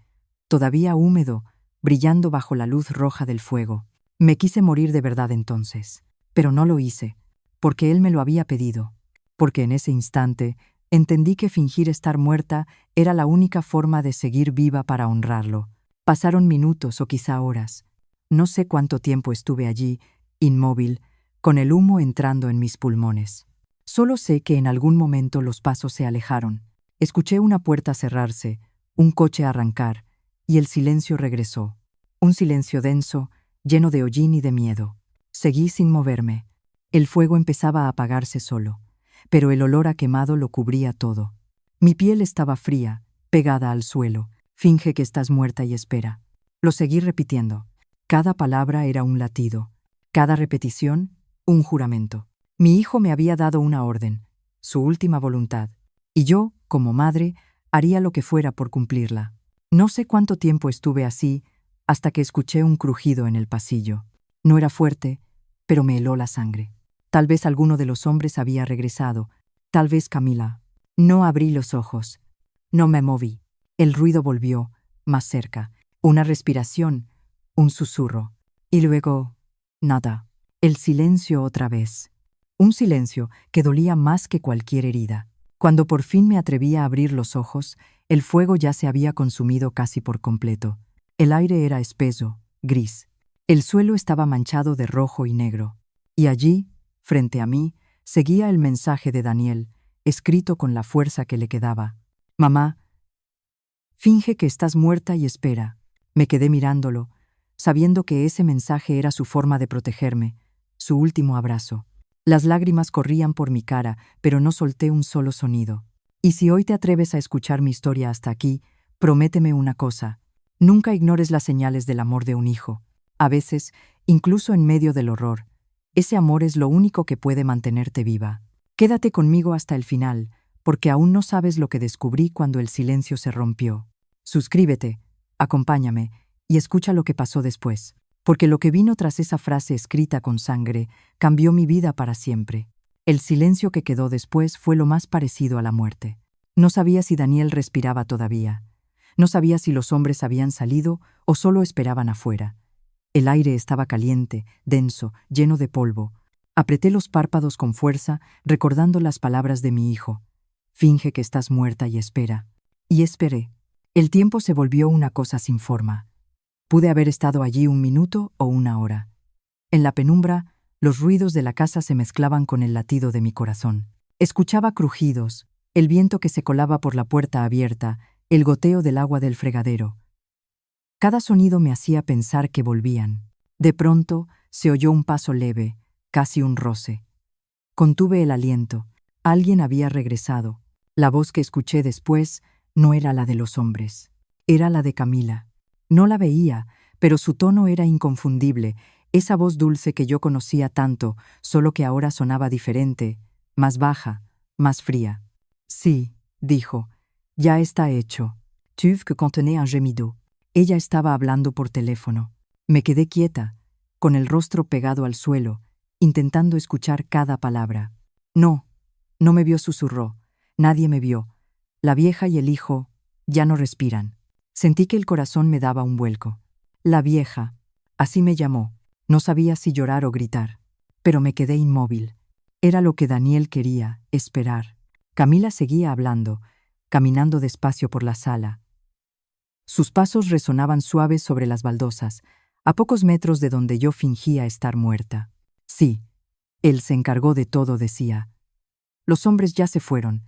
todavía húmedo, brillando bajo la luz roja del fuego. Me quise morir de verdad entonces, pero no lo hice, porque él me lo había pedido, porque en ese instante entendí que fingir estar muerta era la única forma de seguir viva para honrarlo. Pasaron minutos o quizá horas. No sé cuánto tiempo estuve allí, inmóvil, con el humo entrando en mis pulmones. Solo sé que en algún momento los pasos se alejaron. Escuché una puerta cerrarse, un coche arrancar, y el silencio regresó. Un silencio denso, lleno de hollín y de miedo. Seguí sin moverme. El fuego empezaba a apagarse solo, pero el olor a quemado lo cubría todo. Mi piel estaba fría, pegada al suelo. Finge que estás muerta y espera. Lo seguí repitiendo. Cada palabra era un latido. Cada repetición, un juramento. Mi hijo me había dado una orden, su última voluntad, y yo, como madre, haría lo que fuera por cumplirla. No sé cuánto tiempo estuve así, hasta que escuché un crujido en el pasillo. No era fuerte, pero me heló la sangre. Tal vez alguno de los hombres había regresado, tal vez Camila. No abrí los ojos. No me moví. El ruido volvió, más cerca. Una respiración, un susurro. Y luego, nada. El silencio otra vez. Un silencio que dolía más que cualquier herida. Cuando por fin me atreví a abrir los ojos, el fuego ya se había consumido casi por completo. El aire era espeso, gris. El suelo estaba manchado de rojo y negro. Y allí, frente a mí, seguía el mensaje de Daniel, escrito con la fuerza que le quedaba. Mamá, finge que estás muerta y espera. Me quedé mirándolo, sabiendo que ese mensaje era su forma de protegerme, su último abrazo. Las lágrimas corrían por mi cara, pero no solté un solo sonido. Y si hoy te atreves a escuchar mi historia hasta aquí, prométeme una cosa. Nunca ignores las señales del amor de un hijo. A veces, incluso en medio del horror, ese amor es lo único que puede mantenerte viva. Quédate conmigo hasta el final, porque aún no sabes lo que descubrí cuando el silencio se rompió. Suscríbete, acompáñame y escucha lo que pasó después, porque lo que vino tras esa frase escrita con sangre cambió mi vida para siempre. El silencio que quedó después fue lo más parecido a la muerte. No sabía si Daniel respiraba todavía. No sabía si los hombres habían salido o solo esperaban afuera. El aire estaba caliente, denso, lleno de polvo. Apreté los párpados con fuerza, recordando las palabras de mi hijo. Finge que estás muerta y espera. Y esperé. El tiempo se volvió una cosa sin forma. Pude haber estado allí un minuto o una hora. En la penumbra, los ruidos de la casa se mezclaban con el latido de mi corazón. Escuchaba crujidos, el viento que se colaba por la puerta abierta, el goteo del agua del fregadero. Cada sonido me hacía pensar que volvían. De pronto, se oyó un paso leve, casi un roce. Contuve el aliento. Alguien había regresado. La voz que escuché después no era la de los hombres. Era la de Camila. No la veía, pero su tono era inconfundible, esa voz dulce que yo conocía tanto, solo que ahora sonaba diferente, más baja, más fría. Sí, dijo, ya está hecho. Tuve que contenir un gemido. Ella estaba hablando por teléfono. Me quedé quieta, con el rostro pegado al suelo, intentando escuchar cada palabra. No, no me vio, susurró. Nadie me vio. La vieja y el hijo ya no respiran. Sentí que el corazón me daba un vuelco. La vieja, así me llamó. No sabía si llorar o gritar. pero me quedé inmóvil. Era lo que Daniel quería, esperar. Camila seguía hablando, caminando despacio por la sala. Sus pasos resonaban suaves sobre las baldosas, a pocos metros de donde yo fingía estar muerta. Sí, él se encargó de todo, decía. Los hombres ya se fueron.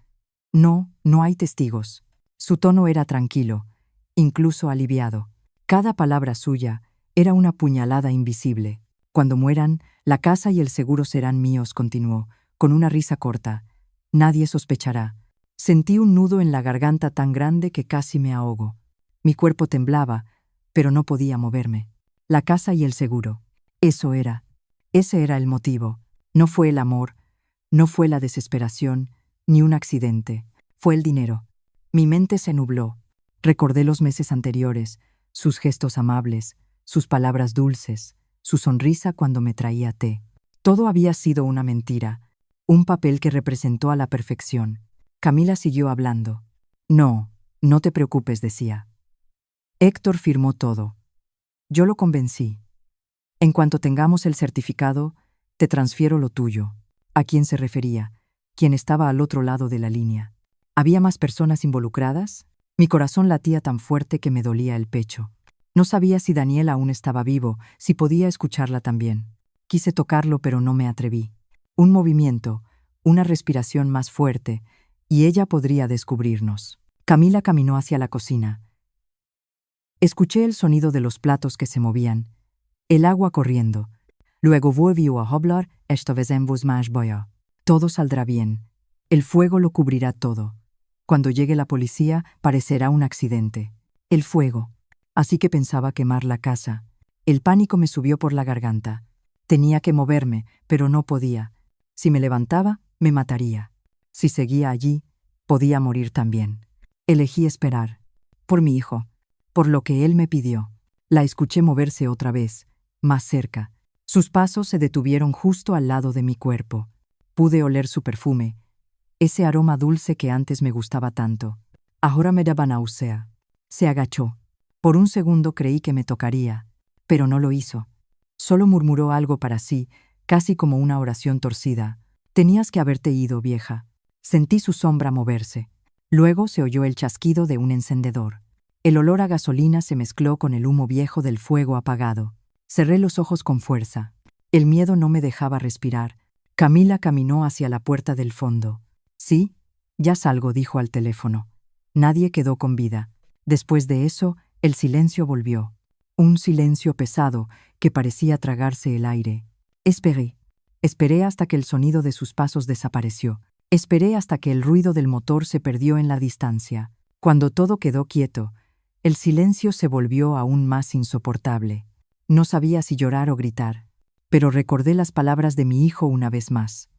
No, no hay testigos. Su tono era tranquilo, incluso aliviado. Cada palabra suya era una puñalada invisible. Cuando mueran, la casa y el seguro serán míos, continuó, con una risa corta. Nadie sospechará. Sentí un nudo en la garganta tan grande que casi me ahogo. Mi cuerpo temblaba, pero no podía moverme. La casa y el seguro. Ese era el motivo. No fue el amor, no fue la desesperación, ni un accidente. Fue el dinero. Mi mente se nubló. Recordé los meses anteriores, sus gestos amables, sus palabras dulces, su sonrisa cuando me traía té. Todo había sido una mentira, un papel que representó a la perfección. Camila siguió hablando. No, no te preocupes, decía. Héctor firmó todo. Yo lo convencí. En cuanto tengamos el certificado, te transfiero lo tuyo. ¿A quién se refería? ¿Quién estaba al otro lado de la línea? ¿Había más personas involucradas? Mi corazón latía tan fuerte que me dolía el pecho. No sabía si Daniel aún estaba vivo, si podía escucharla también. Quise tocarlo, pero no me atreví. Un movimiento, una respiración más fuerte, y ella podría descubrirnos. Camila caminó hacia la cocina. Escuché el sonido de los platos que se movían, el agua corriendo. Luego volvió a hablar, esta vez en voz más baja. Todo saldrá bien. El fuego lo cubrirá todo. Cuando llegue la policía, parecerá un accidente. El fuego. Así que pensaba quemar la casa. El pánico me subió por la garganta. Tenía que moverme, pero no podía. Si me levantaba, me mataría. Si seguía allí, podía morir también. Elegí esperar. Por mi hijo. Por lo que él me pidió. La escuché moverse otra vez, más cerca. Sus pasos se detuvieron justo al lado de mi cuerpo. Pude oler su perfume, ese aroma dulce que antes me gustaba tanto. Ahora me daba náusea. Se agachó. Por un segundo creí que me tocaría, pero no lo hizo. Solo murmuró algo para sí, casi como una oración torcida. Tenías que haberte ido, vieja. Sentí su sombra moverse. Luego se oyó el chasquido de un encendedor. El olor a gasolina se mezcló con el humo viejo del fuego apagado. Cerré los ojos con fuerza. El miedo no me dejaba respirar. Camila caminó hacia la puerta del fondo. Sí, ya salgo, dijo al teléfono. Nadie quedó con vida. Después de eso, el silencio volvió. Un silencio pesado que parecía tragarse el aire. Esperé hasta que el sonido de sus pasos desapareció. Esperé hasta que el ruido del motor se perdió en la distancia. Cuando todo quedó quieto, el silencio se volvió aún más insoportable. No sabía si llorar o gritar, pero recordé las palabras de mi hijo una vez más.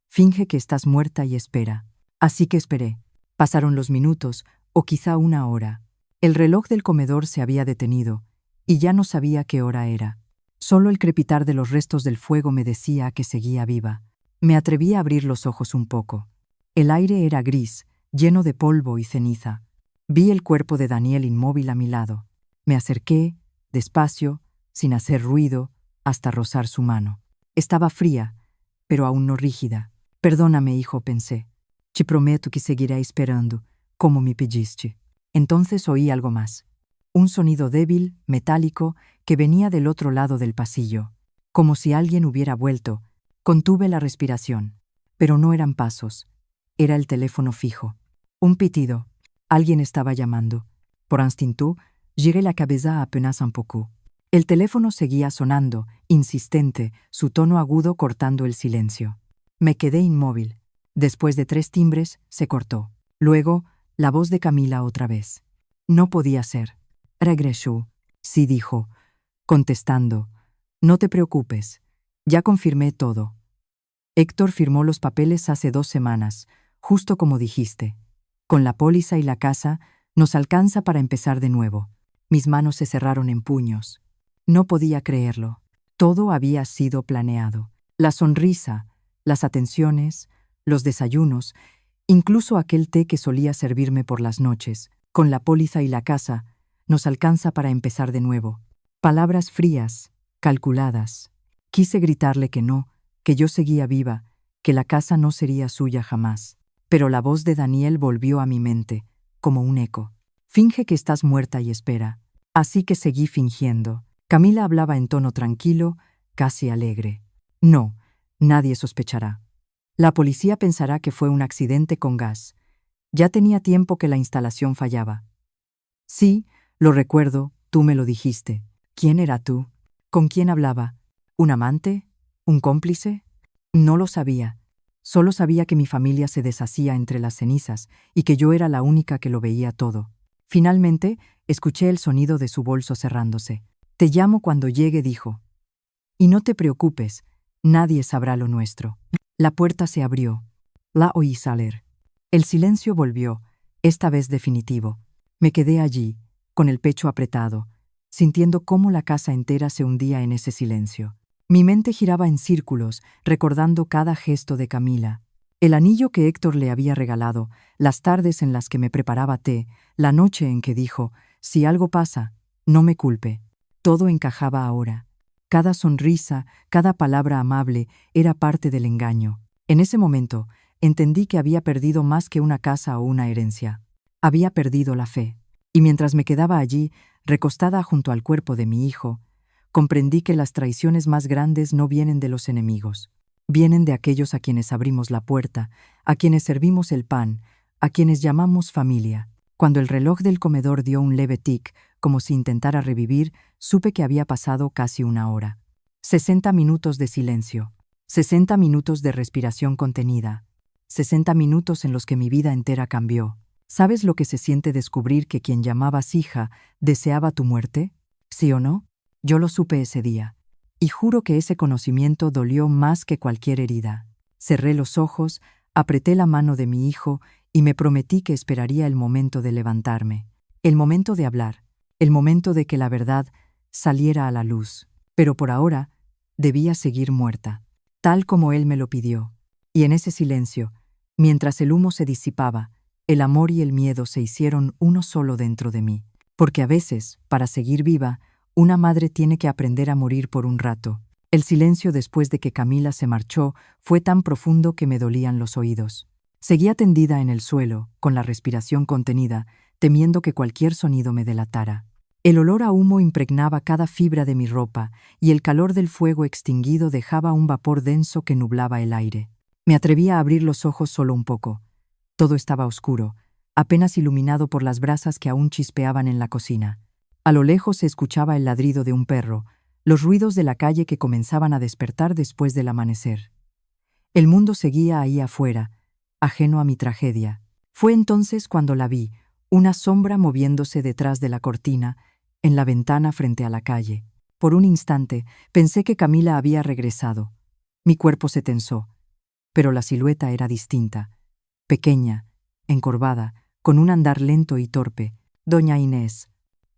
Finge que estás muerta y espera. Así que esperé. Pasaron los minutos, o quizá una hora. El reloj del comedor se había detenido, y ya no sabía qué hora era. Solo el crepitar de los restos del fuego me decía que seguía viva. Me atreví a abrir los ojos un poco. El aire era gris, lleno de polvo y ceniza. Vi el cuerpo de Daniel inmóvil a mi lado. Me acerqué, despacio, sin hacer ruido, hasta rozar su mano. Estaba fría, pero aún no rígida. Perdóname, hijo, pensé. Te prometo que seguiré esperando, como me pediste. Entonces oí algo más. Un sonido débil, metálico, que venía del otro lado del pasillo. Como si alguien hubiera vuelto. Contuve la respiración. Pero no eran pasos. Era el teléfono fijo. Un pitido. Alguien estaba llamando. Por instinto, giré la cabeza apenas un poco. El teléfono seguía sonando, insistente, su tono agudo cortando el silencio. Me quedé inmóvil. Después de 3 timbres, se cortó. Luego, la voz de Camila otra vez. No podía ser. Regresó. Sí, dijo, contestando. No te preocupes. Ya confirmé todo. Héctor firmó los papeles hace 2 semanas, justo como dijiste. Con la póliza y la casa, nos alcanza para empezar de nuevo. Mis manos se cerraron en puños. No podía creerlo. Todo había sido planeado. La sonrisa, las atenciones, los desayunos, incluso aquel té que solía servirme por las noches. Con la póliza y la casa, nos alcanza para empezar de nuevo. Palabras frías, calculadas. Quise gritarle que que yo seguía viva, que la casa no sería suya jamás. Pero la voz de Daniel volvió a mi mente, como un eco. Finge que estás muerta y espera. Así que seguí fingiendo. Camila hablaba en tono tranquilo, casi alegre. No, nadie sospechará. La policía pensará que fue un accidente con gas. Ya tenía tiempo que la instalación fallaba. Sí, lo recuerdo, tú me lo dijiste. ¿Quién era tú? ¿Con quién hablaba? ¿Un amante? ¿Un cómplice? No lo sabía. Solo sabía que mi familia se deshacía entre las cenizas y que yo era la única que lo veía todo. Finalmente, escuché el sonido de su bolso cerrándose. Te llamo cuando llegue, dijo. Y no te preocupes, nadie sabrá lo nuestro. La puerta se abrió. La oí salir. El silencio volvió, esta vez definitivo. Me quedé allí, con el pecho apretado, sintiendo cómo la casa entera se hundía en ese silencio. Mi mente giraba en círculos, recordando cada gesto de Camila. El anillo que Héctor le había regalado, las tardes en las que me preparaba té, la noche en que dijo, si algo pasa, no me culpe. Todo encajaba ahora. Cada sonrisa, cada palabra amable era parte del engaño. En ese momento, entendí que había perdido más que una casa o una herencia. Había perdido la fe. Y mientras me quedaba allí, recostada junto al cuerpo de mi hijo, comprendí que las traiciones más grandes no vienen de los enemigos. Vienen de aquellos a quienes abrimos la puerta, a quienes servimos el pan, a quienes llamamos familia. Cuando el reloj del comedor dio un leve tic, como si intentara revivir, supe que había pasado casi una hora. 60 minutos de silencio. 60 minutos de respiración contenida. 60 minutos en los que mi vida entera cambió. ¿Sabes lo que se siente descubrir que quien llamabas hija deseaba tu muerte? ¿Sí o no? Yo lo supe ese día. Y juro que ese conocimiento dolió más que cualquier herida. Cerré los ojos, apreté la mano de mi hijo y me prometí que esperaría el momento de levantarme. El momento de hablar. El momento de que la verdad saliera a la luz. Pero por ahora, debía seguir muerta, tal como él me lo pidió. Y en ese silencio, mientras el humo se disipaba, el amor y el miedo se hicieron uno solo dentro de mí. Porque a veces, para seguir viva, una madre tiene que aprender a morir por un rato. El silencio después de que Camila se marchó fue tan profundo que me dolían los oídos. Seguía tendida en el suelo, con la respiración contenida, temiendo que cualquier sonido me delatara. El olor a humo impregnaba cada fibra de mi ropa y el calor del fuego extinguido dejaba un vapor denso que nublaba el aire. Me atreví a abrir los ojos solo un poco. Todo estaba oscuro, apenas iluminado por las brasas que aún chispeaban en la cocina. A lo lejos se escuchaba el ladrido de un perro, los ruidos de la calle que comenzaban a despertar después del amanecer. El mundo seguía ahí afuera, ajeno a mi tragedia. Fue entonces cuando la vi, una sombra moviéndose detrás de la cortina, en la ventana frente a la calle. Por un instante pensé que Camila había regresado. Mi cuerpo se tensó, pero la silueta era distinta. Pequeña, encorvada, con un andar lento y torpe. Doña Inés,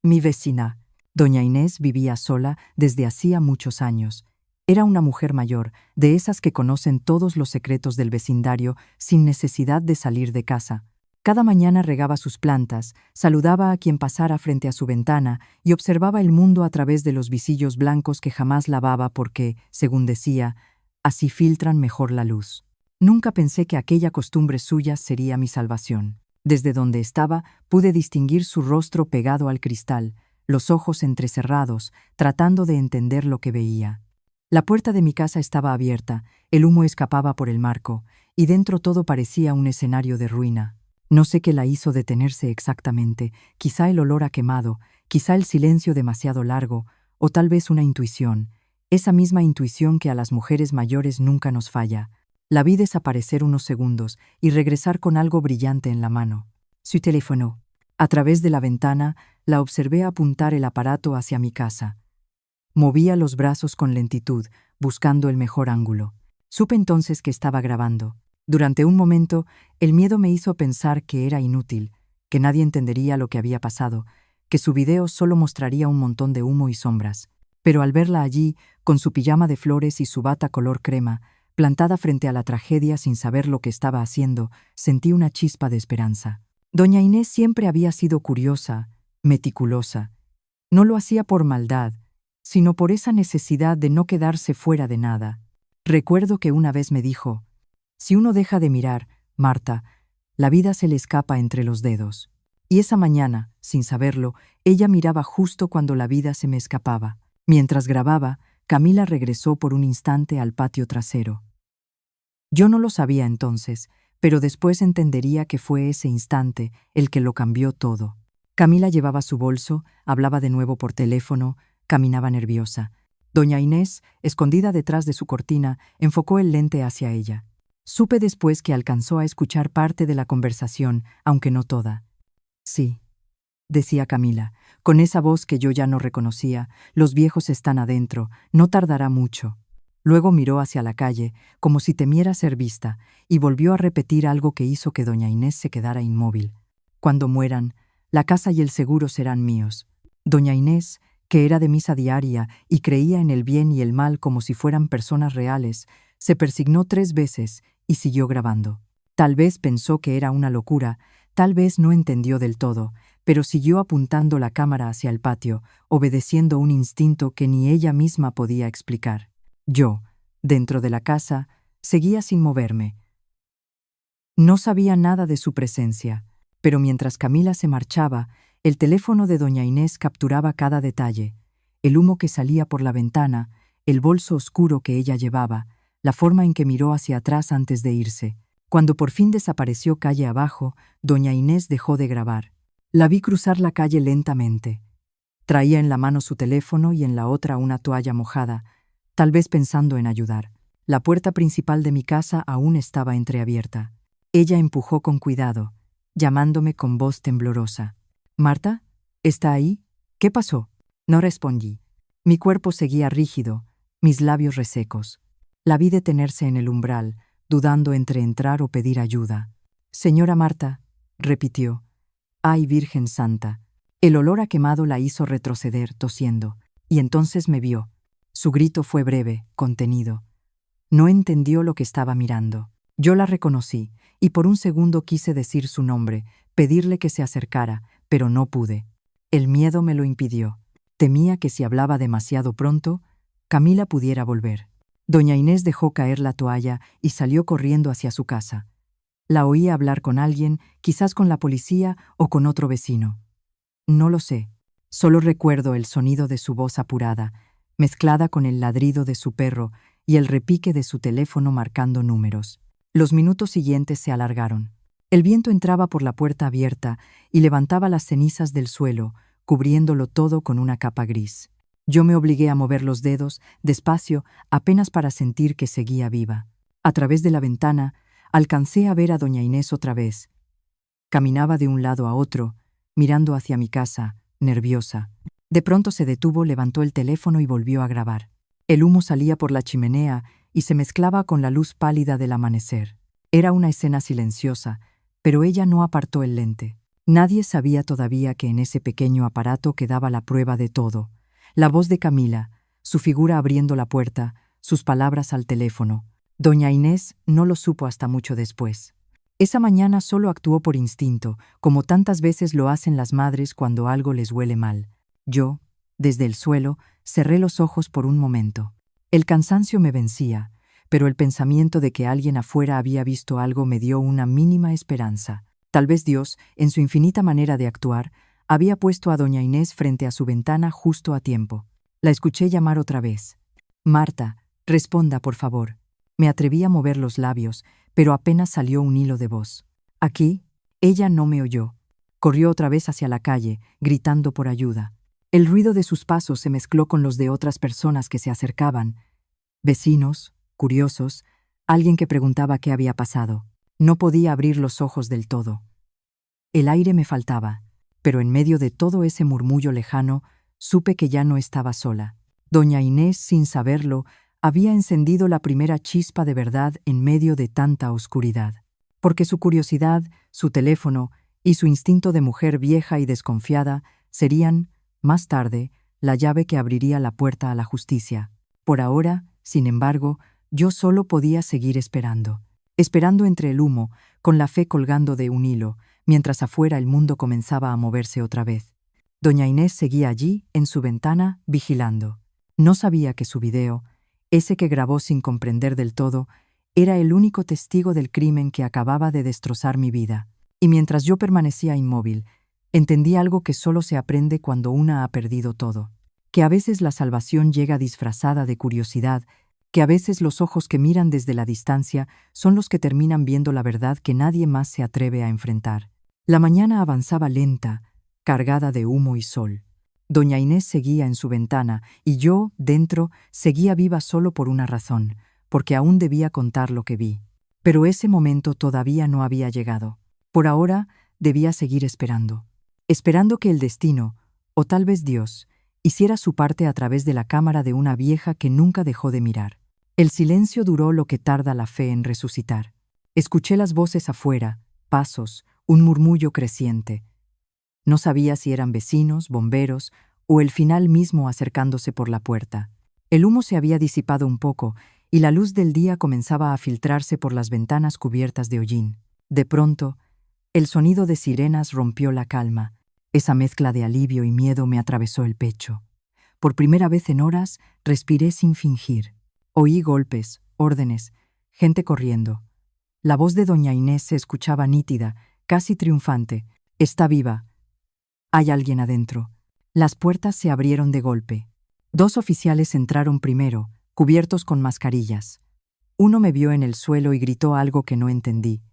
mi vecina. Doña Inés vivía sola desde hacía muchos años. Era una mujer mayor, de esas que conocen todos los secretos del vecindario sin necesidad de salir de casa. Cada mañana regaba sus plantas, saludaba a quien pasara frente a su ventana y observaba el mundo a través de los visillos blancos que jamás lavaba porque, según decía, así filtran mejor la luz. Nunca pensé que aquella costumbre suya sería mi salvación. Desde donde estaba, pude distinguir su rostro pegado al cristal, los ojos entrecerrados, tratando de entender lo que veía. La puerta de mi casa estaba abierta, el humo escapaba por el marco, y dentro todo parecía un escenario de ruina. No sé qué la hizo detenerse exactamente, quizá el olor a quemado, quizá el silencio demasiado largo, o tal vez una intuición, esa misma intuición que a las mujeres mayores nunca nos falla. La vi desaparecer unos segundos y regresar con algo brillante en la mano. Su teléfono. A través de la ventana, la observé apuntar el aparato hacia mi casa. Movía los brazos con lentitud, buscando el mejor ángulo. Supe entonces que estaba grabando. Durante un momento, el miedo me hizo pensar que era inútil, que nadie entendería lo que había pasado, que su video solo mostraría un montón de humo y sombras. Pero al verla allí, con su pijama de flores y su bata color crema, plantada frente a la tragedia sin saber lo que estaba haciendo, sentí una chispa de esperanza. Doña Inés siempre había sido curiosa, meticulosa. No lo hacía por maldad, sino por esa necesidad de no quedarse fuera de nada. Recuerdo que una vez me dijo, si uno deja de mirar, Marta, la vida se le escapa entre los dedos. Y esa mañana, sin saberlo, ella miraba justo cuando la vida se me escapaba. Mientras grababa, Camila regresó por un instante al patio trasero. Yo no lo sabía entonces, pero después entendería que fue ese instante el que lo cambió todo. Camila llevaba su bolso, hablaba de nuevo por teléfono, caminaba nerviosa. Doña Inés, escondida detrás de su cortina, enfocó el lente hacia ella. Supe después que alcanzó a escuchar parte de la conversación, aunque no toda. Sí, decía Camila, con esa voz que yo ya no reconocía, los viejos están adentro, no tardará mucho. Luego miró hacia la calle, como si temiera ser vista, y volvió a repetir algo que hizo que doña Inés se quedara inmóvil. Cuando mueran, la casa y el seguro serán míos. Doña Inés, que era de misa diaria y creía en el bien y el mal como si fueran personas reales, se persignó 3 veces y siguió grabando. Tal vez pensó que era una locura, tal vez no entendió del todo, pero siguió apuntando la cámara hacia el patio, obedeciendo un instinto que ni ella misma podía explicar. Yo, dentro de la casa, seguía sin moverme. No sabía nada de su presencia, pero mientras Camila se marchaba, el teléfono de doña Inés capturaba cada detalle: el humo que salía por la ventana, el bolso oscuro que ella llevaba, la forma en que miró hacia atrás antes de irse. Cuando por fin desapareció calle abajo, doña Inés dejó de grabar. La vi cruzar la calle lentamente. Traía en la mano su teléfono y en la otra una toalla mojada, tal vez pensando en ayudar. La puerta principal de mi casa aún estaba entreabierta. Ella empujó con cuidado, llamándome con voz temblorosa. «¿Marta? ¿Está ahí? ¿Qué pasó?» No respondí. Mi cuerpo seguía rígido, mis labios resecos. La vi detenerse en el umbral, dudando entre entrar o pedir ayuda. «Señora Marta», repitió. «Ay, Virgen Santa». El olor a quemado la hizo retroceder, tosiendo, y entonces me vio. Su grito fue breve, contenido. No entendió lo que estaba mirando. Yo la reconocí, y por un segundo quise decir su nombre, pedirle que se acercara, pero no pude. El miedo me lo impidió. Temía que si hablaba demasiado pronto, Camila pudiera volver. Doña Inés dejó caer la toalla y salió corriendo hacia su casa. La oía hablar con alguien, quizás con la policía o con otro vecino. No lo sé. Solo recuerdo el sonido de su voz apurada, mezclada con el ladrido de su perro y el repique de su teléfono marcando números. Los minutos siguientes se alargaron. El viento entraba por la puerta abierta y levantaba las cenizas del suelo, cubriéndolo todo con una capa gris. Yo me obligué a mover los dedos, despacio, apenas para sentir que seguía viva. A través de la ventana, alcancé a ver a doña Inés otra vez. Caminaba de un lado a otro, mirando hacia mi casa, nerviosa. De pronto se detuvo, levantó el teléfono y volvió a grabar. El humo salía por la chimenea y se mezclaba con la luz pálida del amanecer. Era una escena silenciosa, pero ella no apartó el lente. Nadie sabía todavía que en ese pequeño aparato quedaba la prueba de todo. La voz de Camila, su figura abriendo la puerta, sus palabras al teléfono. Doña Inés no lo supo hasta mucho después. Esa mañana solo actuó por instinto, como tantas veces lo hacen las madres cuando algo les huele mal. Yo, desde el suelo, cerré los ojos por un momento. El cansancio me vencía, pero el pensamiento de que alguien afuera había visto algo me dio una mínima esperanza. Tal vez Dios, en su infinita manera de actuar, había puesto a doña Inés frente a su ventana justo a tiempo. La escuché llamar otra vez. «Marta, responda, por favor». Me atreví a mover los labios, pero apenas salió un hilo de voz. Aquí, ella no me oyó. Corrió otra vez hacia la calle, gritando por ayuda. El ruido de sus pasos se mezcló con los de otras personas que se acercaban. Vecinos, curiosos, alguien que preguntaba qué había pasado. No podía abrir los ojos del todo. El aire me faltaba, pero en medio de todo ese murmullo lejano, supe que ya no estaba sola. Doña Inés, sin saberlo, había encendido la primera chispa de verdad en medio de tanta oscuridad. Porque su curiosidad, su teléfono y su instinto de mujer vieja y desconfiada serían, más tarde, la llave que abriría la puerta a la justicia. Por ahora, sin embargo, yo solo podía seguir esperando. Esperando entre el humo, con la fe colgando de un hilo, mientras afuera el mundo comenzaba a moverse otra vez. Doña Inés seguía allí, en su ventana, vigilando. No sabía que su video, Ese que grabó sin comprender del todo, era el único testigo del crimen que acababa de destrozar mi vida. Y mientras yo permanecía inmóvil, entendí algo que solo se aprende cuando una ha perdido todo. Que a veces la salvación llega disfrazada de curiosidad, que a veces los ojos que miran desde la distancia son los que terminan viendo la verdad que nadie más se atreve a enfrentar. La mañana avanzaba lenta, cargada de humo y sol. Doña Inés seguía en su ventana y yo, dentro, seguía viva solo por una razón, porque aún debía contar lo que vi. Pero ese momento todavía no había llegado. Por ahora, debía seguir esperando. Esperando que el destino, o tal vez Dios, hiciera su parte a través de la cámara de una vieja que nunca dejó de mirar. El silencio duró lo que tarda la fe en resucitar. Escuché las voces afuera, pasos, un murmullo creciente. No sabía si eran vecinos, bomberos, o el final mismo acercándose por la puerta. El humo se había disipado un poco, y la luz del día comenzaba a filtrarse por las ventanas cubiertas de hollín. De pronto, el sonido de sirenas rompió la calma. Esa mezcla de alivio y miedo me atravesó el pecho. Por primera vez en horas, respiré sin fingir. Oí golpes, órdenes, gente corriendo. La voz de doña Inés se escuchaba nítida, casi triunfante. «Está viva. Hay alguien adentro». Las puertas se abrieron de golpe. 2 oficiales entraron primero, cubiertos con mascarillas. Uno me vio en el suelo y gritó algo que no entendí.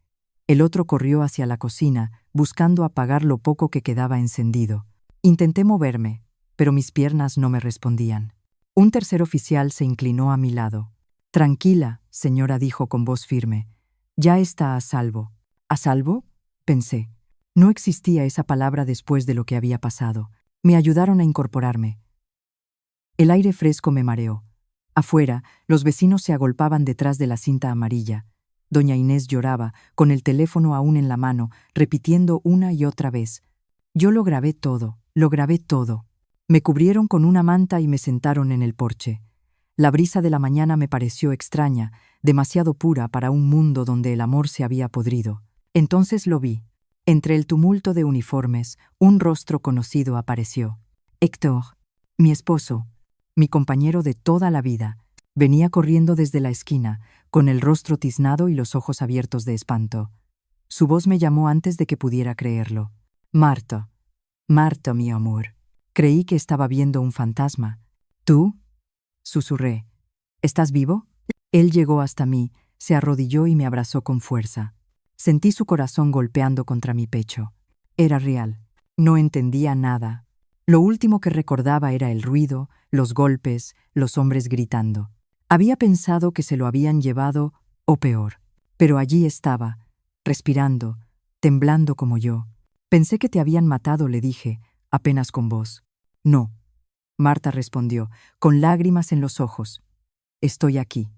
El otro corrió hacia la cocina, buscando apagar lo poco que quedaba encendido. Intenté moverme, pero mis piernas no me respondían. Un tercer oficial se inclinó a mi lado. «Tranquila», señora, dijo con voz firme. «Ya está a salvo». «¿A salvo?», pensé. No existía esa palabra después de lo que había pasado. Me ayudaron a incorporarme. El aire fresco me mareó. Afuera, los vecinos se agolpaban detrás de la cinta amarilla. Doña Inés lloraba, con el teléfono aún en la mano, repitiendo una y otra vez. Yo lo grabé todo, lo grabé todo. Me cubrieron con una manta y me sentaron en el porche. La brisa de la mañana me pareció extraña, demasiado pura para un mundo donde el amor se había podrido. Entonces lo vi. Entre el tumulto de uniformes, un rostro conocido apareció. Héctor, mi esposo, mi compañero de toda la vida, venía corriendo desde la esquina, con el rostro tiznado y los ojos abiertos de espanto. Su voz me llamó antes de que pudiera creerlo. «Marta, Marta, mi amor». Creí que estaba viendo un fantasma. «¿Tú?», susurré. «¿Estás vivo?». Él llegó hasta mí, se arrodilló y me abrazó con fuerza. Sentí su corazón golpeando contra mi pecho. Era real. No entendía nada. Lo último que recordaba era el ruido, los golpes, los hombres gritando. Había pensado que se lo habían llevado, o peor. Pero allí estaba, respirando, temblando como yo. «Pensé que te habían matado», le dije, apenas con voz. «No», Marta respondió, con lágrimas en los ojos. «Estoy aquí».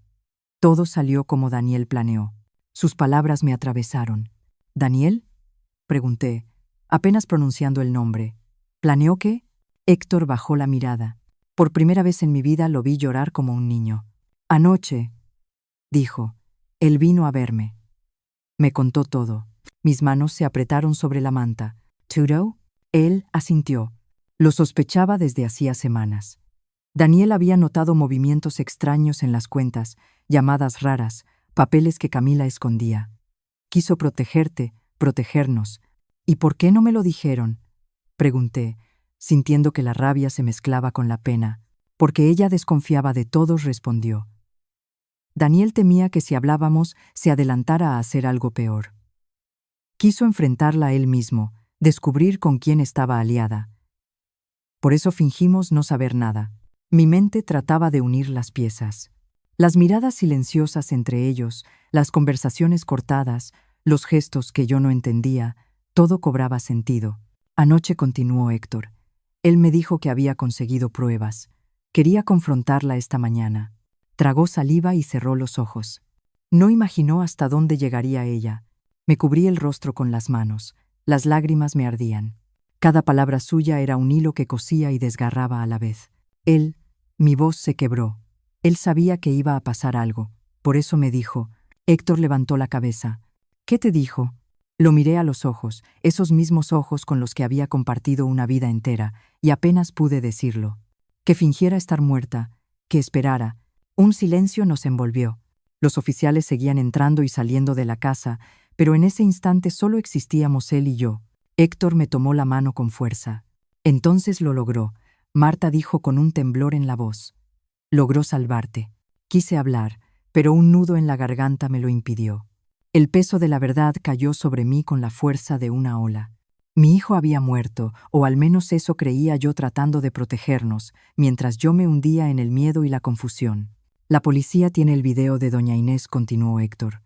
Todo salió como Daniel planeó. Sus palabras me atravesaron. «¿Daniel?», pregunté, apenas pronunciando el nombre. «¿Planeó qué?». Héctor bajó la mirada. Por primera vez en mi vida lo vi llorar como un niño. «Anoche», dijo, «él vino a verme». Me contó todo. Mis manos se apretaron sobre la manta. «¿Tudo?». Él asintió. Lo sospechaba desde hacía semanas. Daniel había notado movimientos extraños en las cuentas, llamadas raras, papeles que Camila escondía. Quiso protegerte, protegernos. «¿Y por qué no me lo dijeron?», pregunté, sintiendo que la rabia se mezclaba con la pena. «Porque ella desconfiaba de todos», respondió. Daniel temía que si hablábamos se adelantara a hacer algo peor. Quiso enfrentarla él mismo, descubrir con quién estaba aliada. Por eso fingimos no saber nada. Mi mente trataba de unir las piezas. Las miradas silenciosas entre ellos, las conversaciones cortadas, los gestos que yo no entendía, todo cobraba sentido. «Anoche», continuó Héctor. «Él me dijo que había conseguido pruebas. Quería confrontarla esta mañana». Tragó saliva y cerró los ojos. No imaginó hasta dónde llegaría ella. Me cubrí el rostro con las manos. Las lágrimas me ardían. Cada palabra suya era un hilo que cosía y desgarraba a la vez. Él, mi voz se quebró. Él sabía que iba a pasar algo. Por eso me dijo. Héctor levantó la cabeza. «¿Qué te dijo?». Lo miré a los ojos, esos mismos ojos con los que había compartido una vida entera, y apenas pude decirlo. Que fingiera estar muerta, que esperara. Un silencio nos envolvió. Los oficiales seguían entrando y saliendo de la casa, pero en ese instante solo existíamos él y yo. Héctor me tomó la mano con fuerza. Entonces lo logró. Marta dijo con un temblor en la voz. Logró salvarte. Quise hablar, pero un nudo en la garganta me lo impidió. El peso de la verdad cayó sobre mí con la fuerza de una ola. Mi hijo había muerto, o al menos eso creía yo tratando de protegernos, mientras yo me hundía en el miedo y la confusión. La policía tiene el video de doña Inés, continuó Héctor.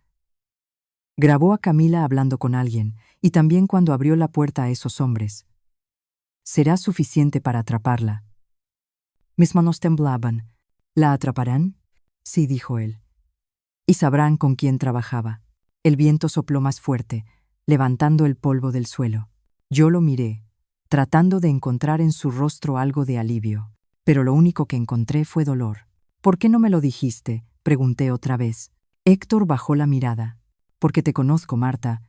Grabó a Camila hablando con alguien, y también cuando abrió la puerta a esos hombres. ¿Será suficiente para atraparla? Mis manos temblaban. ¿La atraparán? Sí, dijo él. Y sabrán con quién trabajaba. El viento sopló más fuerte, levantando el polvo del suelo. Yo lo miré, tratando de encontrar en su rostro algo de alivio, pero lo único que encontré fue dolor. ¿Por qué no me lo dijiste?, pregunté otra vez. Héctor bajó la mirada. Porque te conozco, Marta.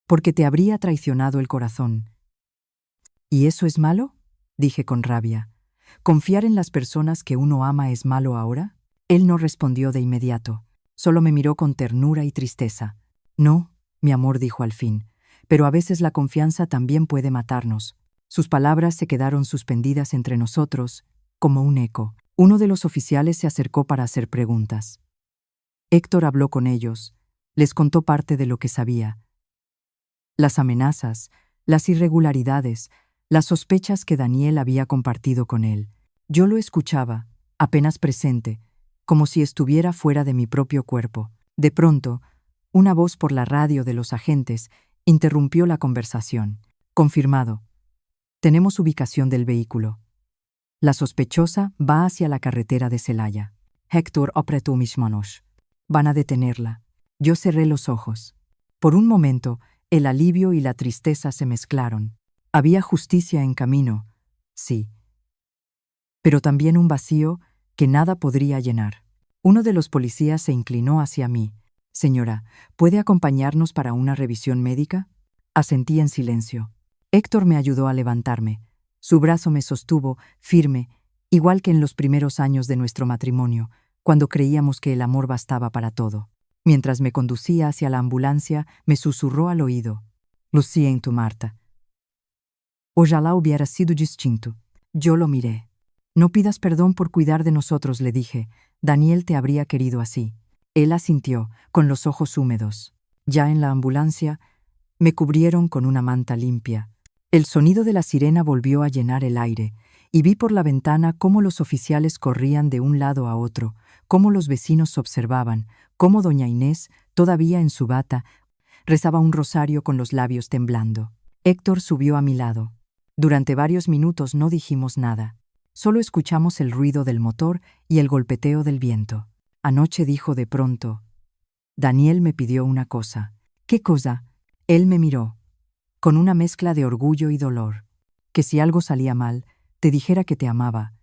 Porque te habría traicionado el corazón. ¿Y eso es malo?, dije con rabia. ¿Confiar en las personas que uno ama es malo ahora? Él no respondió de inmediato. Solo me miró con ternura y tristeza. No, mi amor, dijo al fin, pero a veces la confianza también puede matarnos. Sus palabras se quedaron suspendidas entre nosotros, como un eco. Uno de los oficiales se acercó para hacer preguntas. Héctor habló con ellos, les contó parte de lo que sabía. Las amenazas, las irregularidades, las sospechas que Daniel había compartido con él. Yo lo escuchaba, apenas presente, como si estuviera fuera de mi propio cuerpo. De pronto, una voz por la radio de los agentes interrumpió la conversación. Confirmado. Tenemos ubicación del vehículo. La sospechosa va hacia la carretera de Celaya. Héctor apretó mis manos. Van a detenerla. Yo cerré los ojos. Por un momento, el alivio y la tristeza se mezclaron. Había justicia en camino, sí, pero también un vacío que nada podría llenar. Uno de los policías se inclinó hacia mí. Señora, ¿puede acompañarnos para una revisión médica? Asentí en silencio. Héctor me ayudó a levantarme. Su brazo me sostuvo, firme, igual que en los primeros años de nuestro matrimonio, cuando creíamos que el amor bastaba para todo. Mientras me conducía hacia la ambulancia, me susurró al oído. Lo siento, Marta. Ojalá hubiera sido distinto. Yo lo miré. No pidas perdón por cuidar de nosotros, le dije. Daniel te habría querido así. Él asintió, con los ojos húmedos. Ya en la ambulancia, me cubrieron con una manta limpia. El sonido de la sirena volvió a llenar el aire, y vi por la ventana cómo los oficiales corrían de un lado a otro, cómo los vecinos observaban, cómo doña Inés, todavía en su bata, rezaba un rosario con los labios temblando. Héctor subió a mi lado. Durante varios minutos no dijimos nada. Solo escuchamos el ruido del motor y el golpeteo del viento. Anoche dijo de pronto, Daniel me pidió una cosa. ¿Qué cosa? Él me miró, con una mezcla de orgullo y dolor. Que si algo salía mal, te dijera que te amaba,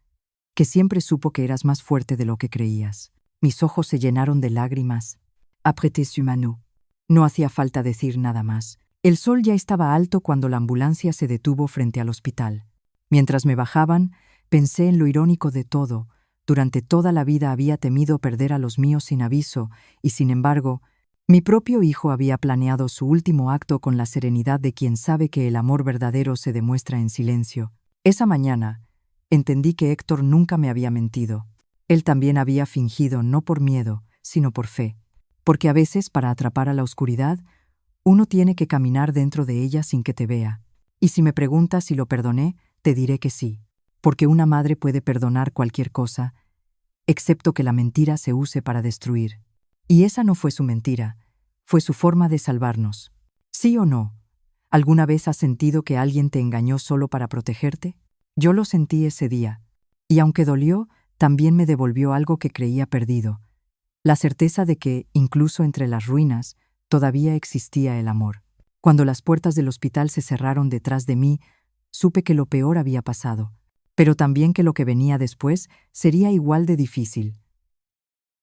que siempre supo que eras más fuerte de lo que creías. Mis ojos se llenaron de lágrimas. Apreté su mano. No hacía falta decir nada más. El sol ya estaba alto cuando la ambulancia se detuvo frente al hospital. Mientras me bajaban, pensé en lo irónico de todo. Durante toda la vida había temido perder a los míos sin aviso, y sin embargo, mi propio hijo había planeado su último acto con la serenidad de quien sabe que el amor verdadero se demuestra en silencio. Esa mañana, entendí que Héctor nunca me había mentido. Él también había fingido no por miedo, sino por fe. Porque a veces, para atrapar a la oscuridad, uno tiene que caminar dentro de ella sin que te vea. Y si me preguntas si lo perdoné, te diré que sí. Porque una madre puede perdonar cualquier cosa, excepto que la mentira se use para destruir. Y esa no fue su mentira, fue su forma de salvarnos. ¿Sí o no? ¿Alguna vez has sentido que alguien te engañó solo para protegerte? Yo lo sentí ese día. Y aunque dolió, también me devolvió algo que creía perdido. La certeza de que, incluso entre las ruinas, todavía existía el amor. Cuando las puertas del hospital se cerraron detrás de mí, supe que lo peor había pasado, pero también que lo que venía después sería igual de difícil.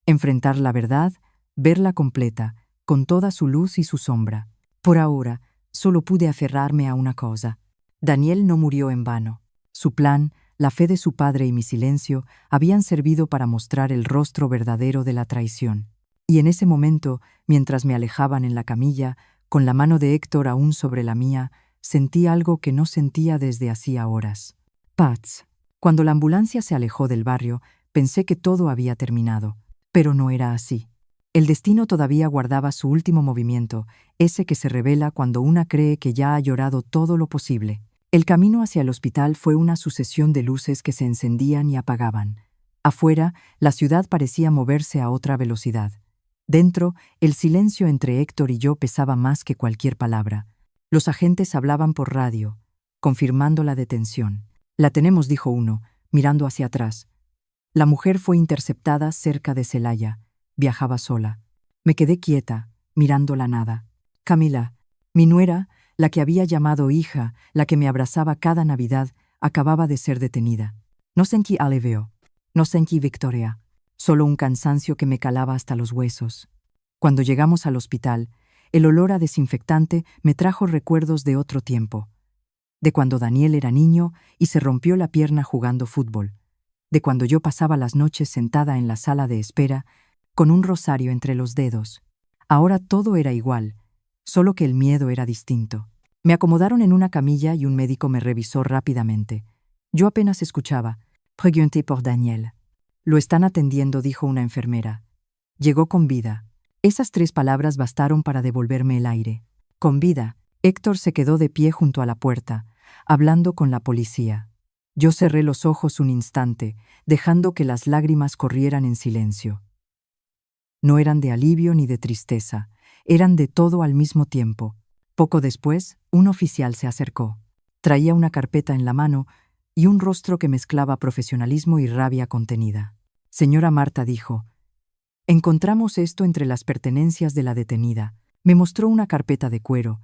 Enfrentar la verdad, verla completa, con toda su luz y su sombra. Por ahora, solo pude aferrarme a una cosa. Daniel no murió en vano. Su plan, La fe de su padre y mi silencio habían servido para mostrar el rostro verdadero de la traición. Y en ese momento, mientras me alejaban en la camilla, con la mano de Héctor aún sobre la mía, sentí algo que no sentía desde hacía horas. Paz. Cuando la ambulancia se alejó del barrio, pensé que todo había terminado. Pero no era así. El destino todavía guardaba su último movimiento, ese que se revela cuando una cree que ya ha llorado todo lo posible. El camino hacia el hospital fue una sucesión de luces que se encendían y apagaban. Afuera, la ciudad parecía moverse a otra velocidad. Dentro, el silencio entre Héctor y yo pesaba más que cualquier palabra. Los agentes hablaban por radio, confirmando la detención. «La tenemos», dijo uno, mirando hacia atrás. La mujer fue interceptada cerca de Celaya. Viajaba sola. Me quedé quieta, mirando la nada. Camila, mi nuera, la que había llamado hija, la que me abrazaba cada Navidad, acababa de ser detenida. No sentí alivio, no sentí victoria, solo un cansancio que me calaba hasta los huesos. Cuando llegamos al hospital, el olor a desinfectante me trajo recuerdos de otro tiempo. De cuando Daniel era niño y se rompió la pierna jugando fútbol. De cuando yo pasaba las noches sentada en la sala de espera, con un rosario entre los dedos. Ahora todo era igual, solo que el miedo era distinto. Me acomodaron en una camilla y un médico me revisó rápidamente. Yo apenas escuchaba. «Pregunté por Daniel». «Lo están atendiendo», dijo una enfermera. «Llegó con vida». Esas 3 palabras bastaron para devolverme el aire. Con vida. Héctor se quedó de pie junto a la puerta, hablando con la policía. Yo cerré los ojos un instante, dejando que las lágrimas corrieran en silencio. No eran de alivio ni de tristeza, eran de todo al mismo tiempo. Poco después, un oficial se acercó. Traía una carpeta en la mano y un rostro que mezclaba profesionalismo y rabia contenida. «Señora Marta», dijo, «encontramos esto entre las pertenencias de la detenida». Me mostró una carpeta de cuero,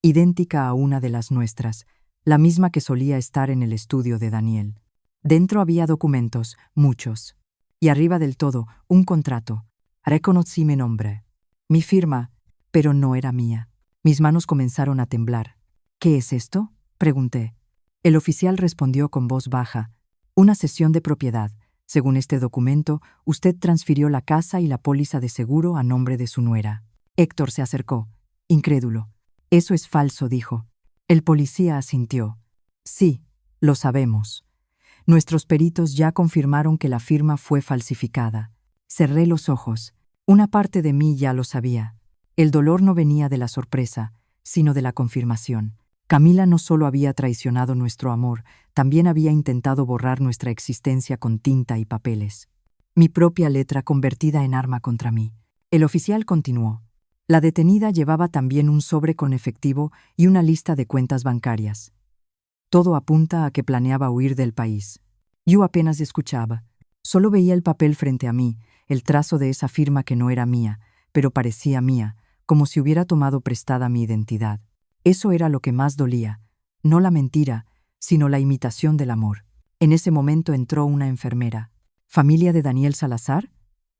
idéntica a una de las nuestras, la misma que solía estar en el estudio de Daniel. Dentro había documentos, muchos. Y arriba del todo, un contrato. Reconocí mi nombre. Mi firma, pero no era mía. Mis manos comenzaron a temblar. «¿Qué es esto?», pregunté. El oficial respondió con voz baja. «Una cesión de propiedad. Según este documento, usted transfirió la casa y la póliza de seguro a nombre de su nuera». Héctor se acercó, incrédulo. «Eso es falso», dijo. El policía asintió. «Sí, lo sabemos. Nuestros peritos ya confirmaron que la firma fue falsificada». Cerré los ojos. Una parte de mí ya lo sabía. El dolor no venía de la sorpresa, sino de la confirmación. Camila no solo había traicionado nuestro amor, también había intentado borrar nuestra existencia con tinta y papeles. Mi propia letra convertida en arma contra mí. El oficial continuó. La detenida llevaba también un sobre con efectivo y una lista de cuentas bancarias. Todo apunta a que planeaba huir del país. Yo apenas escuchaba. Solo veía el papel frente a mí, el trazo de esa firma que no era mía, pero parecía mía, como si hubiera tomado prestada mi identidad. Eso era lo que más dolía, no la mentira, sino la imitación del amor. En ese momento entró una enfermera. «¿Familia de Daniel Salazar?»,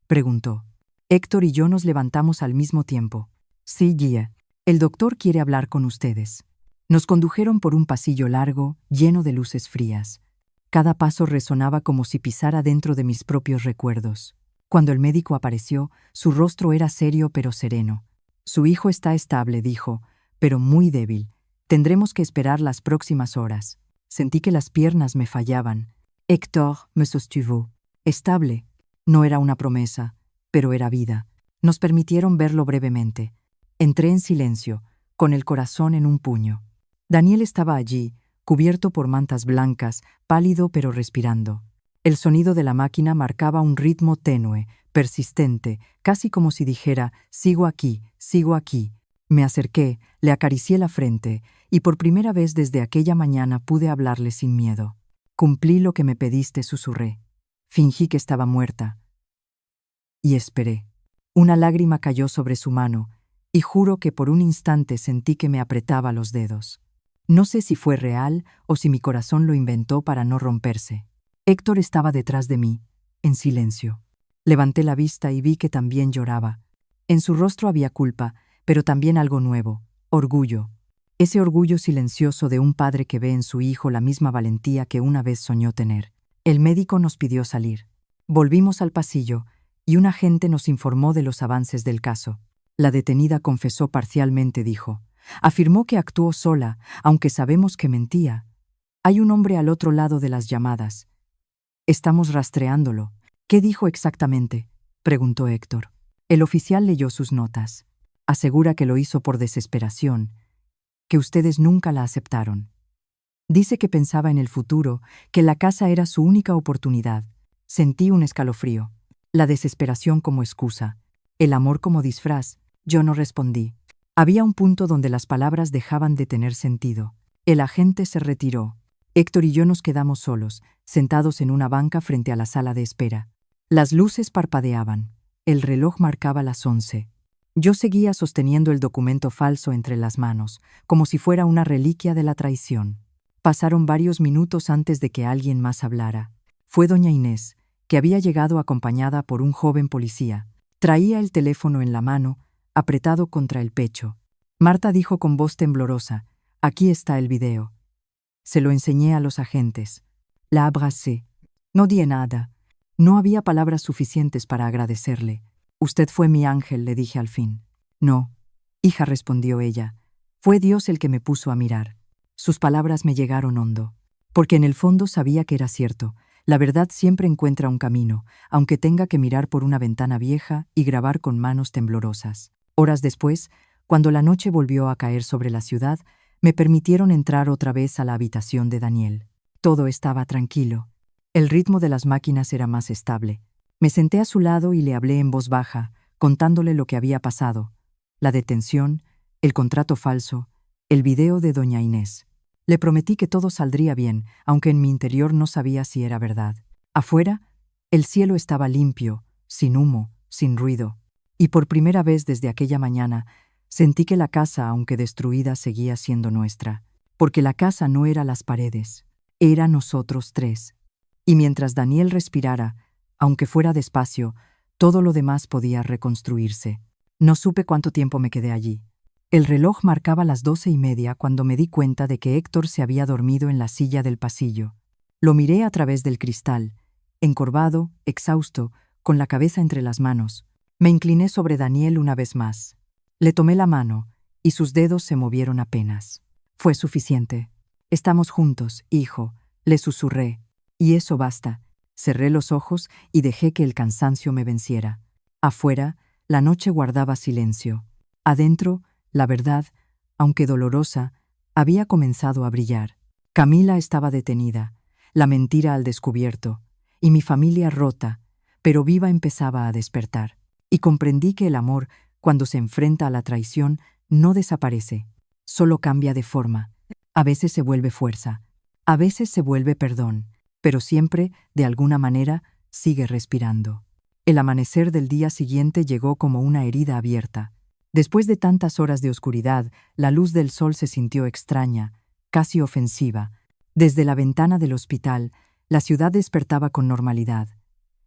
preguntó. Héctor y yo nos levantamos al mismo tiempo. «Sí, guía. El doctor quiere hablar con ustedes». Nos condujeron por un pasillo largo, lleno de luces frías. Cada paso resonaba como si pisara dentro de mis propios recuerdos. Cuando el médico apareció, su rostro era serio pero sereno. «Su hijo está estable», dijo, «pero muy débil. Tendremos que esperar las próximas horas». Sentí que las piernas me fallaban. Héctor me sostuvo. Estable. No era una promesa, pero era vida. Nos permitieron verlo brevemente. Entré en silencio, con el corazón en un puño. Daniel estaba allí, cubierto por mantas blancas, pálido pero respirando. El sonido de la máquina marcaba un ritmo tenue, persistente, casi como si dijera, «Sigo aquí, sigo aquí». Me acerqué, le acaricié la frente, y por primera vez desde aquella mañana pude hablarle sin miedo. «Cumplí lo que me pediste», susurré. Fingí que estaba muerta. Y esperé. Una lágrima cayó sobre su mano, y juro que por un instante sentí que me apretaba los dedos. No sé si fue real o si mi corazón lo inventó para no romperse. Héctor estaba detrás de mí, en silencio. Levanté la vista y vi que también lloraba. En su rostro había culpa, pero también algo nuevo, orgullo. ese orgullo silencioso de un padre que ve en su hijo la misma valentía que una vez soñó tener. El médico nos pidió salir. Volvimos al pasillo, y un agente nos informó de los avances del caso. La detenida confesó parcialmente, dijo. Afirmó que actuó sola, aunque sabemos que mentía. Hay un hombre al otro lado de las llamadas. Estamos rastreándolo. ¿Qué dijo exactamente?, preguntó Héctor. El oficial leyó sus notas. Asegura que lo hizo por desesperación, que ustedes nunca la aceptaron. Dice que pensaba en el futuro, que la casa era su única oportunidad. Sentí un escalofrío. La desesperación como excusa, el amor como disfraz. Yo no respondí. Había un punto donde las palabras dejaban de tener sentido. El agente se retiró. Héctor y yo nos quedamos solos, sentados en una banca frente a la sala de espera. Las luces parpadeaban. El reloj marcaba las 11. Yo seguía sosteniendo el documento falso entre las manos, como si fuera una reliquia de la traición. Pasaron varios minutos antes de que alguien más hablara. Fue doña Inés, que había llegado acompañada por un joven policía. Traía el teléfono en la mano, apretado contra el pecho. Marta dijo con voz temblorosa: «Aquí está el video». Se lo enseñé a los agentes. La abracé. No di nada. No había palabras suficientes para agradecerle. «Usted fue mi ángel», le dije al fin. «No, hija», respondió ella. «Fue Dios el que me puso a mirar». Sus palabras me llegaron hondo, porque en el fondo sabía que era cierto. La verdad siempre encuentra un camino, aunque tenga que mirar por una ventana vieja y grabar con manos temblorosas. Horas después, cuando la noche volvió a caer sobre la ciudad, me permitieron entrar otra vez a la habitación de Daniel. Todo estaba tranquilo. El ritmo de las máquinas era más estable. Me senté a su lado y le hablé en voz baja, contándole lo que había pasado: la detención, el contrato falso, el video de doña Inés. Le prometí que todo saldría bien, aunque en mi interior no sabía si era verdad. Afuera, el cielo estaba limpio, sin humo, sin ruido. Y por primera vez desde aquella mañana, sentí que la casa, aunque destruida, seguía siendo nuestra. Porque la casa no era las paredes, era nosotros tres. Y mientras Daniel respirara, aunque fuera despacio, todo lo demás podía reconstruirse. No supe cuánto tiempo me quedé allí. El reloj marcaba las 12:30 cuando me di cuenta de que Héctor se había dormido en la silla del pasillo. Lo miré a través del cristal, encorvado, exhausto, con la cabeza entre las manos. Me incliné sobre Daniel una vez más. Le tomé la mano, y sus dedos se movieron apenas. «Fue suficiente. Estamos juntos, hijo», le susurré. «Y eso basta». Cerré los ojos y dejé que el cansancio me venciera. Afuera, la noche guardaba silencio. Adentro, la verdad, aunque dolorosa, había comenzado a brillar. Camila estaba detenida, la mentira al descubierto, y mi familia rota, pero viva empezaba a despertar. Y comprendí que el amor, cuando se enfrenta a la traición, no desaparece, solo cambia de forma. A veces se vuelve fuerza, a veces se vuelve perdón, pero siempre, de alguna manera, sigue respirando. El amanecer del día siguiente llegó como una herida abierta. Después de tantas horas de oscuridad, la luz del sol se sintió extraña, casi ofensiva. Desde la ventana del hospital, la ciudad despertaba con normalidad.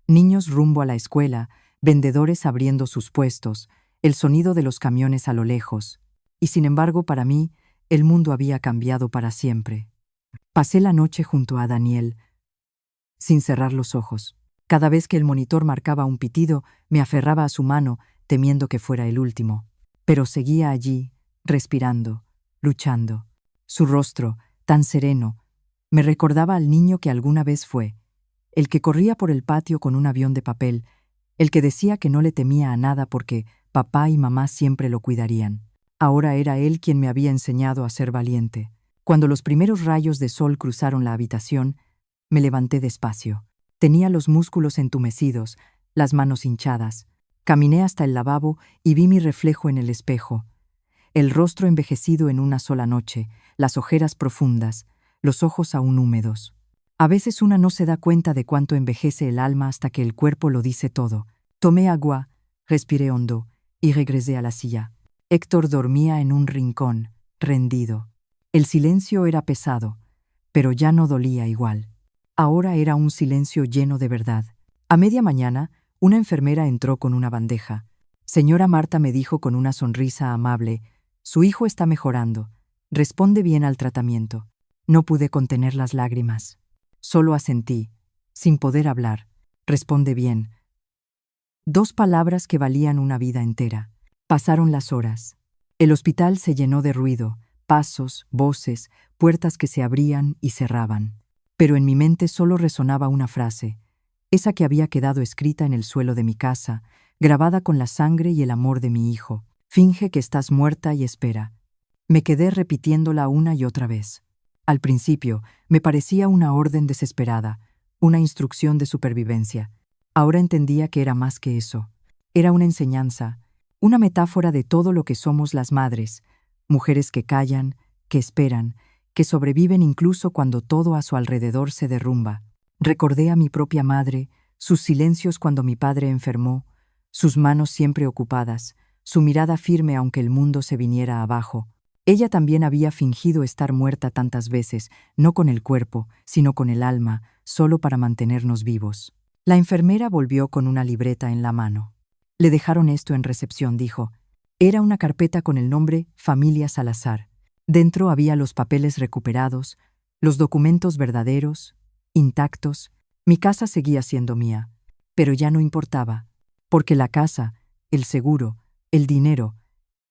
Niños rumbo a la escuela, vendedores abriendo sus puestos, el sonido de los camiones a lo lejos. Y sin embargo, para mí, el mundo había cambiado para siempre. Pasé la noche junto a Daniel, sin cerrar los ojos. Cada vez que el monitor marcaba un pitido, me aferraba a su mano, temiendo que fuera el último. Pero seguía allí, respirando, luchando. Su rostro, tan sereno, me recordaba al niño que alguna vez fue, el que corría por el patio con un avión de papel, el que decía que no le temía a nada porque papá y mamá siempre lo cuidarían. Ahora era él quien me había enseñado a ser valiente. Cuando los primeros rayos de sol cruzaron la habitación, me levanté despacio. Tenía los músculos entumecidos, las manos hinchadas. Caminé hasta el lavabo y vi mi reflejo en el espejo. El rostro envejecido en una sola noche, las ojeras profundas, los ojos aún húmedos. A veces una no se da cuenta de cuánto envejece el alma hasta que el cuerpo lo dice todo. Tomé agua, respiré hondo y regresé a la silla. Héctor dormía en un rincón, rendido. El silencio era pesado, pero ya no dolía igual. Ahora era un silencio lleno de verdad. A media mañana, una enfermera entró con una bandeja. «Señora Marta», me dijo con una sonrisa amable, «su hijo está mejorando. Responde bien al tratamiento. No pude contener las lágrimas. Solo asentí, sin poder hablar. Responde bien. 2 palabras que valían una vida entera. Pasaron las horas. El hospital se llenó de ruido, pasos, voces, puertas que se abrían y cerraban. Pero en mi mente solo resonaba una frase, esa que había quedado escrita en el suelo de mi casa, grabada con la sangre y el amor de mi hijo. Finge que estás muerta y espera. Me quedé repitiéndola una y otra vez. Al principio, me parecía una orden desesperada, una instrucción de supervivencia. Ahora entendía que era más que eso. Era una enseñanza, una metáfora de todo lo que somos las madres, mujeres que callan, que esperan, que sobreviven incluso cuando todo a su alrededor se derrumba. Recordé a mi propia madre, sus silencios cuando mi padre enfermó, sus manos siempre ocupadas, su mirada firme aunque el mundo se viniera abajo. Ella también había fingido estar muerta tantas veces, no con el cuerpo, sino con el alma, solo para mantenernos vivos. La enfermera volvió con una libreta en la mano. Le dejaron esto en recepción, dijo. Era una carpeta con el nombre Familia Salazar. Dentro había los papeles recuperados, los documentos verdaderos, intactos. Mi casa seguía siendo mía, pero ya no importaba, porque la casa, el seguro, el dinero,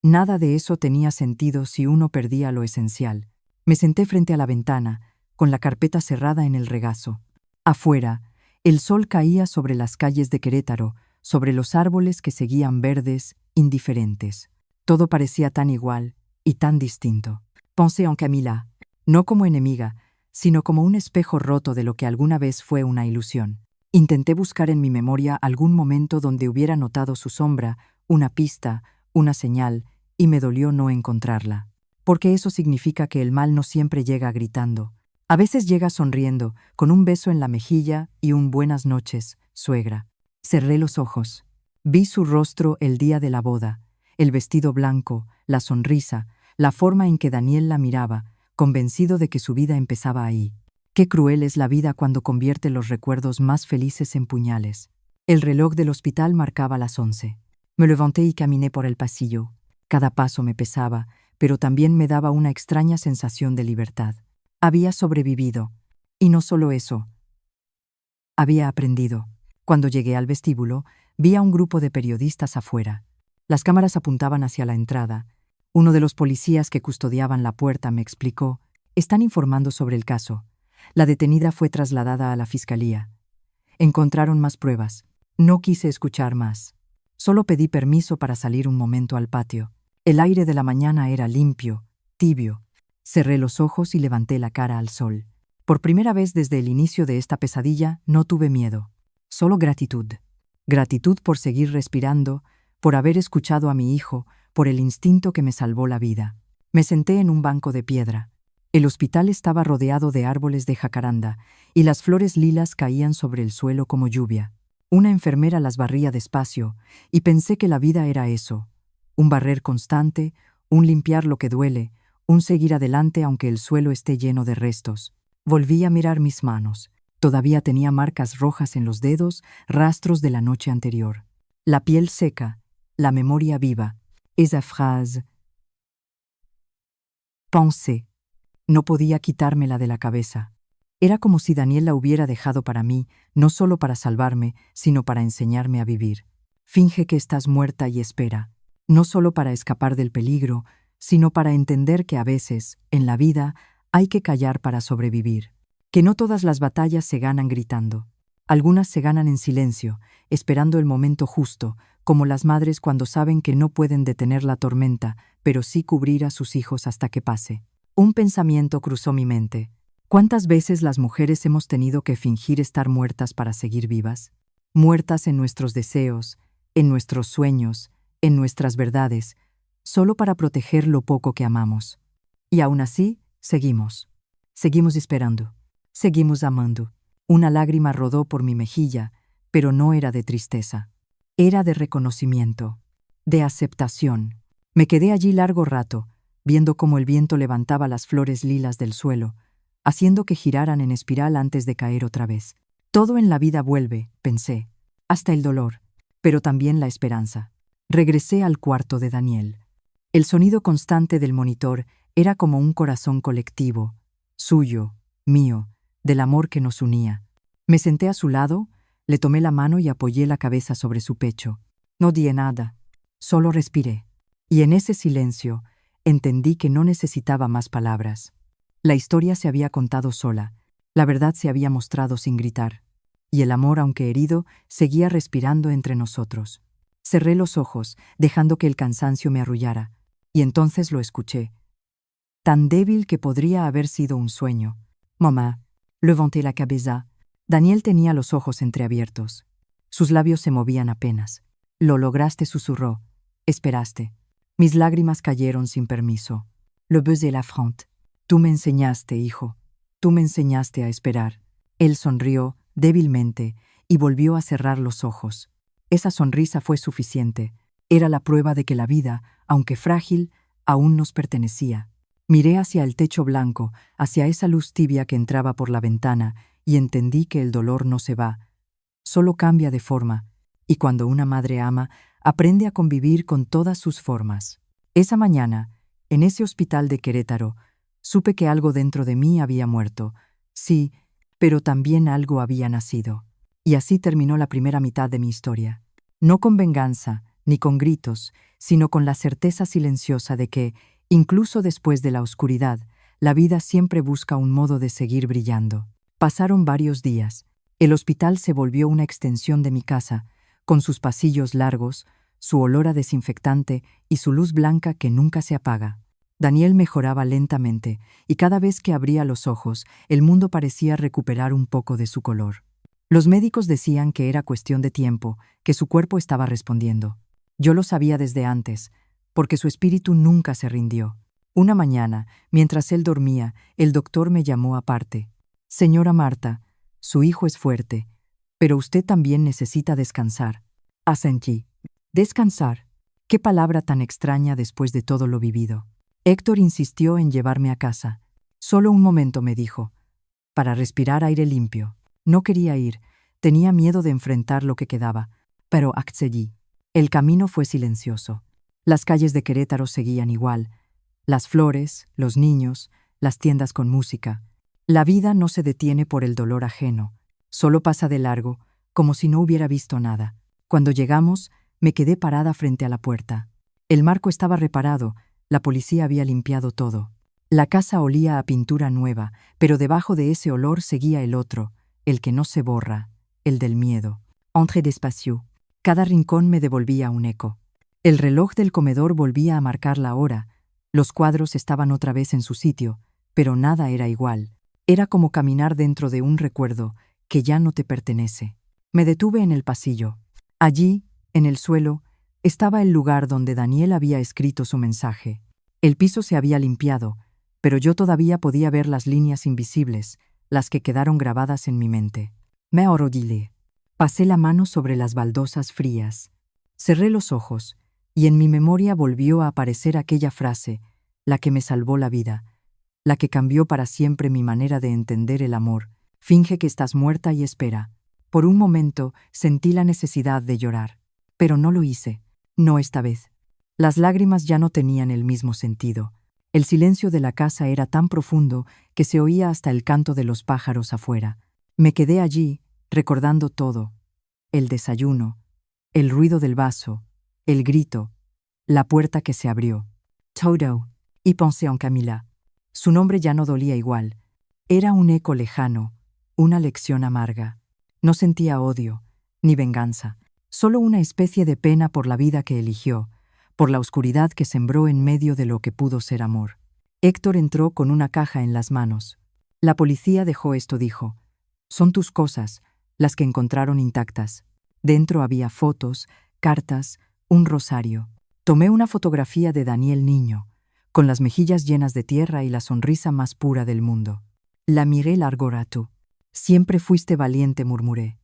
nada de eso tenía sentido si uno perdía lo esencial. Me senté frente a la ventana, con la carpeta cerrada en el regazo. Afuera, el sol caía sobre las calles de Querétaro, sobre los árboles que seguían verdes, indiferentes. Todo parecía tan igual y tan distinto. Pensé en Camila, no como enemiga, sino como un espejo roto de lo que alguna vez fue una ilusión. Intenté buscar en mi memoria algún momento donde hubiera notado su sombra, una pista, una señal, y me dolió no encontrarla. Porque eso significa que el mal no siempre llega gritando. A veces llega sonriendo, con un beso en la mejilla y un buenas noches, suegra. Cerré los ojos. Vi su rostro el día de la boda, el vestido blanco, la sonrisa, la forma en que Daniel la miraba, convencido de que su vida empezaba ahí. Qué cruel es la vida cuando convierte los recuerdos más felices en puñales. El reloj del hospital marcaba las 11. Me levanté y caminé por el pasillo. Cada paso me pesaba, pero también me daba una extraña sensación de libertad. Había sobrevivido. Y no solo eso. Había aprendido. Cuando llegué al vestíbulo, vi a un grupo de periodistas afuera. Las cámaras apuntaban hacia la entrada. Uno de los policías que custodiaban la puerta me explicó: «Están informando sobre el caso. La detenida fue trasladada a la fiscalía. Encontraron más pruebas. No quise escuchar más. Solo pedí permiso para salir un momento al patio. El aire de la mañana era limpio, tibio. Cerré los ojos y levanté la cara al sol. Por primera vez desde el inicio de esta pesadilla no tuve miedo. Solo gratitud. Gratitud por seguir respirando, por haber escuchado a mi hijo, por el instinto que me salvó la vida. Me senté en un banco de piedra. El hospital estaba rodeado de árboles de jacaranda, y las flores lilas caían sobre el suelo como lluvia. Una enfermera las barría despacio, y pensé que la vida era eso. Un barrer constante, un limpiar lo que duele, un seguir adelante aunque el suelo esté lleno de restos. Volví a mirar mis manos. Todavía tenía marcas rojas en los dedos, rastros de la noche anterior. La piel seca, la memoria viva. Esa frase. Pensé. No podía quitármela de la cabeza. Era como si Daniel la hubiera dejado para mí, no solo para salvarme, sino para enseñarme a vivir. Finge que estás muerta y espera. No solo para escapar del peligro, sino para entender que a veces, en la vida, hay que callar para sobrevivir. Que no todas las batallas se ganan gritando. Algunas se ganan en silencio, esperando el momento justo, como las madres cuando saben que no pueden detener la tormenta, pero sí cubrir a sus hijos hasta que pase. Un pensamiento cruzó mi mente. ¿Cuántas veces las mujeres hemos tenido que fingir estar muertas para seguir vivas? Muertas en nuestros deseos, en nuestros sueños, en nuestras verdades, solo para proteger lo poco que amamos. Y aún así, seguimos. Seguimos esperando. Seguimos amando. Una lágrima rodó por mi mejilla, pero no era de tristeza. Era de reconocimiento, de aceptación. Me quedé allí largo rato, viendo cómo el viento levantaba las flores lilas del suelo, haciendo que giraran en espiral antes de caer otra vez. Todo en la vida vuelve, pensé, hasta el dolor, pero también la esperanza. Regresé al cuarto de Daniel. El sonido constante del monitor Era como un corazón colectivo, suyo, mío, del amor que nos unía. Me senté a su lado, le tomé la mano y apoyé la cabeza sobre su pecho. No dije nada, solo respiré. Y en ese silencio entendí que no necesitaba más palabras. La historia se había contado sola, la verdad se había mostrado sin gritar, y el amor, aunque herido, seguía respirando entre nosotros. Cerré los ojos, dejando que el cansancio me arrullara, y entonces lo escuché, tan débil que podría haber sido un sueño. Mamá, levanté la cabeza. Daniel tenía los ojos entreabiertos. Sus labios se movían apenas. Lo lograste, susurró. Esperaste. Mis lágrimas cayeron sin permiso. Le besé la frente. Tú me enseñaste, hijo. Tú me enseñaste a esperar. Él sonrió, débilmente, y volvió a cerrar los ojos. Esa sonrisa fue suficiente. Era la prueba de que la vida, aunque frágil, aún nos pertenecía. Miré hacia el techo blanco, hacia esa luz tibia que entraba por la ventana, y entendí que el dolor no se va, solo cambia de forma, y cuando una madre ama, aprende a convivir con todas sus formas. Esa mañana, en ese hospital de Querétaro, supe que algo dentro de mí había muerto. Sí, pero también algo había nacido. Y así terminó la primera mitad de mi historia. No con venganza, ni con gritos, sino con la certeza silenciosa de que, incluso después de la oscuridad, la vida siempre busca un modo de seguir brillando. Pasaron varios días. El hospital se volvió una extensión de mi casa, con sus pasillos largos, su olor a desinfectante y su luz blanca que nunca se apaga. Daniel mejoraba lentamente, y cada vez que abría los ojos, el mundo parecía recuperar un poco de su color. Los médicos decían que era cuestión de tiempo, que su cuerpo estaba respondiendo. Yo lo sabía desde antes, porque su espíritu nunca se rindió. Una mañana, mientras él dormía, el doctor me llamó aparte. Señora Marta, su hijo es fuerte, pero usted también necesita descansar. Asentí. Descansar. Qué palabra tan extraña después de todo lo vivido. Héctor insistió en llevarme a casa. Solo un momento, me dijo, para respirar aire limpio. No quería ir, tenía miedo de enfrentar lo que quedaba, pero accedí. El camino fue silencioso. Las calles de Querétaro seguían igual. Las flores, los niños, las tiendas con música. La vida no se detiene por el dolor ajeno, solo pasa de largo, como si no hubiera visto nada. Cuando llegamos, me quedé parada frente a la puerta. El marco estaba reparado, la policía había limpiado todo. La casa olía a pintura nueva, pero debajo de ese olor seguía el otro, el que no se borra, el del miedo. Entré despacio. Cada rincón me devolvía un eco. El reloj del comedor volvía a marcar la hora. Los cuadros estaban otra vez en su sitio, pero nada era igual. Era como caminar dentro de un recuerdo que ya no te pertenece. Me detuve en el pasillo. Allí, en el suelo, estaba el lugar donde Daniel había escrito su mensaje. El piso se había limpiado, pero yo todavía podía ver las líneas invisibles, las que quedaron grabadas en mi mente. Me arrodillé. Pasé la mano sobre las baldosas frías. Cerré los ojos, y en mi memoria volvió a aparecer aquella frase, la que me salvó la vida, la que cambió para siempre mi manera de entender el amor. Finge que estás muerta y espera. Por un momento sentí la necesidad de llorar, pero no lo hice. No esta vez. Las lágrimas ya no tenían el mismo sentido. El silencio de la casa era tan profundo que se oía hasta el canto de los pájaros afuera. Me quedé allí, recordando todo. El desayuno, el ruido del vaso, el grito, la puerta que se abrió. Todo, y pensé en Camila. Su nombre ya no dolía igual. Era un eco lejano, una lección amarga. No sentía odio, ni venganza, solo una especie de pena por la vida que eligió, por la oscuridad que sembró en medio de lo que pudo ser amor. Héctor entró con una caja en las manos. La policía dejó esto, dijo. Son tus cosas, las que encontraron intactas. Dentro había fotos, cartas, un rosario. Tomé una fotografía de Daniel niño, con las mejillas llenas de tierra y la sonrisa más pura del mundo. La miré largo rato. Siempre fuiste valiente, murmuré.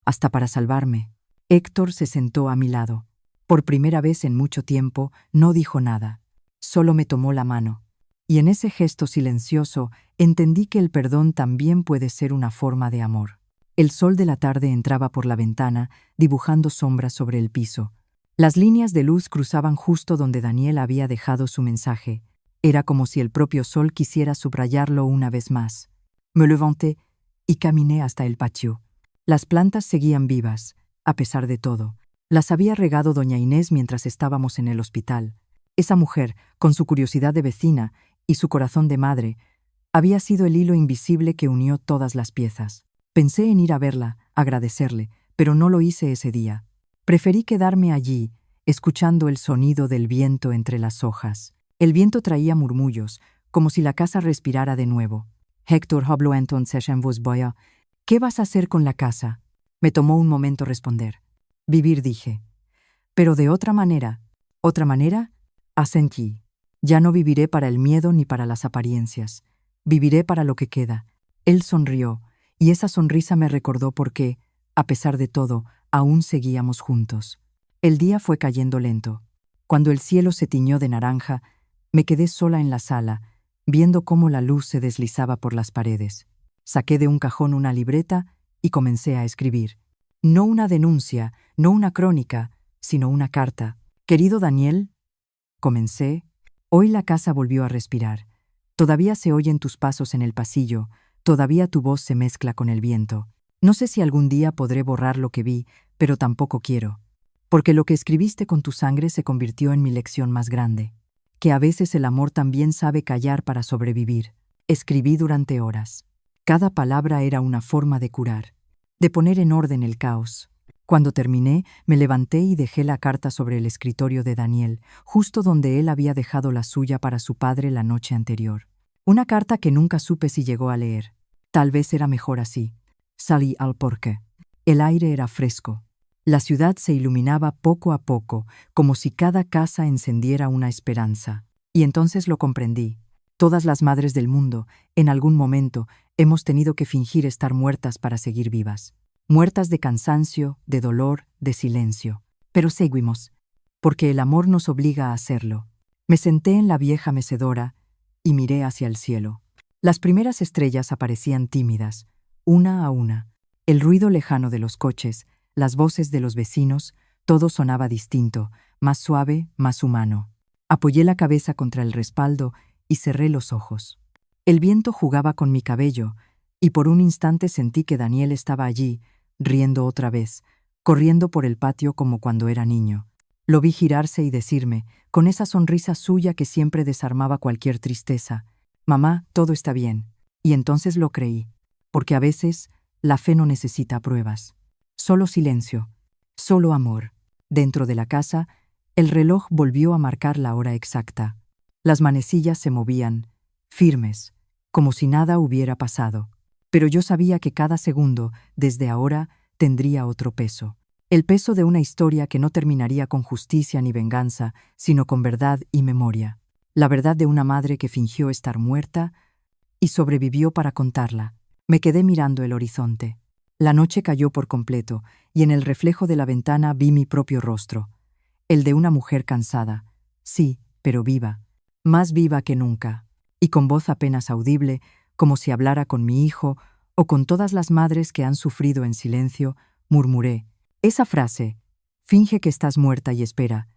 Hasta para salvarme. Héctor se sentó a mi lado. Por primera vez en mucho tiempo no dijo nada. Solo me tomó la mano. Y en ese gesto silencioso entendí que el perdón también puede ser una forma de amor. El sol de la tarde entraba por la ventana, dibujando sombras sobre el piso. Las líneas de luz cruzaban justo donde Daniel había dejado su mensaje. Era como si el propio sol quisiera subrayarlo una vez más. Me levanté y caminé hasta el patio. Las plantas seguían vivas, a pesar de todo. Las había regado doña Inés mientras estábamos en el hospital. Esa mujer, con su curiosidad de vecina y su corazón de madre, había sido el hilo invisible que unió todas las piezas. Pensé en ir a verla, agradecerle, pero no lo hice ese día. Preferí quedarme allí, escuchando el sonido del viento entre las hojas. El viento traía murmullos, como si la casa respirara de nuevo. Héctor habló entonces en voz baja. ¿Qué vas a hacer con la casa? Me tomó un momento responder. Vivir, dije. Pero de otra manera. ¿Otra manera? Asentí. Ya no viviré para el miedo ni para las apariencias. Viviré para lo que queda. Él sonrió, y esa sonrisa me recordó por qué, a pesar de todo, aún seguíamos juntos. El día fue cayendo lento. Cuando el cielo se tiñó de naranja, me quedé sola en la sala, viendo cómo la luz se deslizaba por las paredes. Saqué de un cajón una libreta y comencé a escribir. No una denuncia, no una crónica, sino una carta. Querido Daniel, comencé. Hoy la casa volvió a respirar. Todavía se oyen tus pasos en el pasillo, todavía tu voz se mezcla con el viento. No sé si algún día podré borrar lo que vi, pero tampoco quiero. Porque lo que escribiste con tu sangre se convirtió en mi lección más grande. Que a veces el amor también sabe callar para sobrevivir. Escribí durante horas. Cada palabra era una forma de curar, de poner en orden el caos. Cuando terminé, me levanté y dejé la carta sobre el escritorio de Daniel, justo donde él había dejado la suya para su padre la noche anterior. Una carta que nunca supe si llegó a leer. Tal vez era mejor así. Salí al porche. El aire era fresco. La ciudad se iluminaba poco a poco, como si cada casa encendiera una esperanza. Y entonces lo comprendí. Todas las madres del mundo, en algún momento, hemos tenido que fingir estar muertas para seguir vivas. Muertas de cansancio, de dolor, de silencio. Pero seguimos, porque el amor nos obliga a hacerlo. Me senté en la vieja mecedora y miré hacia el cielo. Las primeras estrellas aparecían tímidas, una a una. El ruido lejano de los coches, las voces de los vecinos, todo sonaba distinto, más suave, más humano. Apoyé la cabeza contra el respaldo y cerré los ojos. El viento jugaba con mi cabello, y por un instante sentí que Daniel estaba allí, riendo otra vez, corriendo por el patio como cuando era niño. Lo vi girarse y decirme, con esa sonrisa suya que siempre desarmaba cualquier tristeza, «Mamá, todo está bien». Y entonces lo creí, porque a veces la fe no necesita pruebas. Solo silencio, solo amor. Dentro de la casa, el reloj volvió a marcar la hora exacta. Las manecillas se movían, firmes, como si nada hubiera pasado. Pero yo sabía que cada segundo, desde ahora, tendría otro peso. El peso de una historia que no terminaría con justicia ni venganza, sino con verdad y memoria. La verdad de una madre que fingió estar muerta y sobrevivió para contarla. Me quedé mirando el horizonte. La noche cayó por completo, y en el reflejo de la ventana vi mi propio rostro. El de una mujer cansada. Sí, pero viva. Más viva que nunca. Y con voz apenas audible, como si hablara con mi hijo o con todas las madres que han sufrido en silencio, murmuré. Esa frase, finge que estás muerta y espera,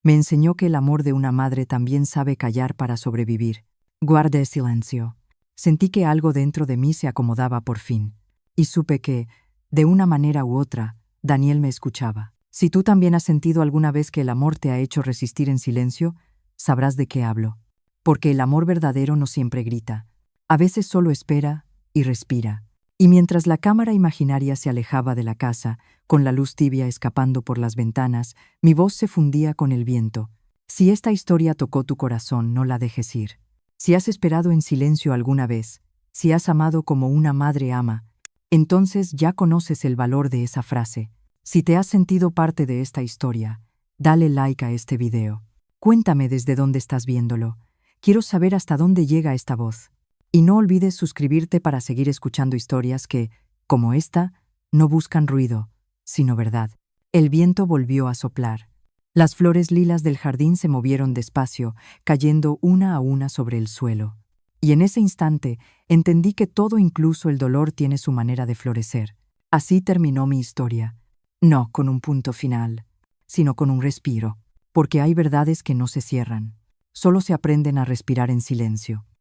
me enseñó que el amor de una madre también sabe callar para sobrevivir. Guardé silencio. Sentí que algo dentro de mí se acomodaba por fin. Y supe que, de una manera u otra, Daniel me escuchaba. Si tú también has sentido alguna vez que el amor te ha hecho resistir en silencio, sabrás de qué hablo. Porque el amor verdadero no siempre grita. A veces solo espera y respira. Y mientras la cámara imaginaria se alejaba de la casa, con la luz tibia escapando por las ventanas, mi voz se fundía con el viento. Si esta historia tocó tu corazón, no la dejes ir. Si has esperado en silencio alguna vez, si has amado como una madre ama, entonces ya conoces el valor de esa frase. Si te has sentido parte de esta historia, dale like a este video. Cuéntame desde dónde estás viéndolo. Quiero saber hasta dónde llega esta voz. Y no olvides suscribirte para seguir escuchando historias que, como esta, no buscan ruido, sino verdad. El viento volvió a soplar. Las flores lilas del jardín se movieron despacio, cayendo una a una sobre el suelo. Y en ese instante entendí que todo, incluso el dolor, tiene su manera de florecer. Así terminó mi historia. No con un punto final, sino con un respiro, porque hay verdades que no se cierran, solo se aprenden a respirar en silencio.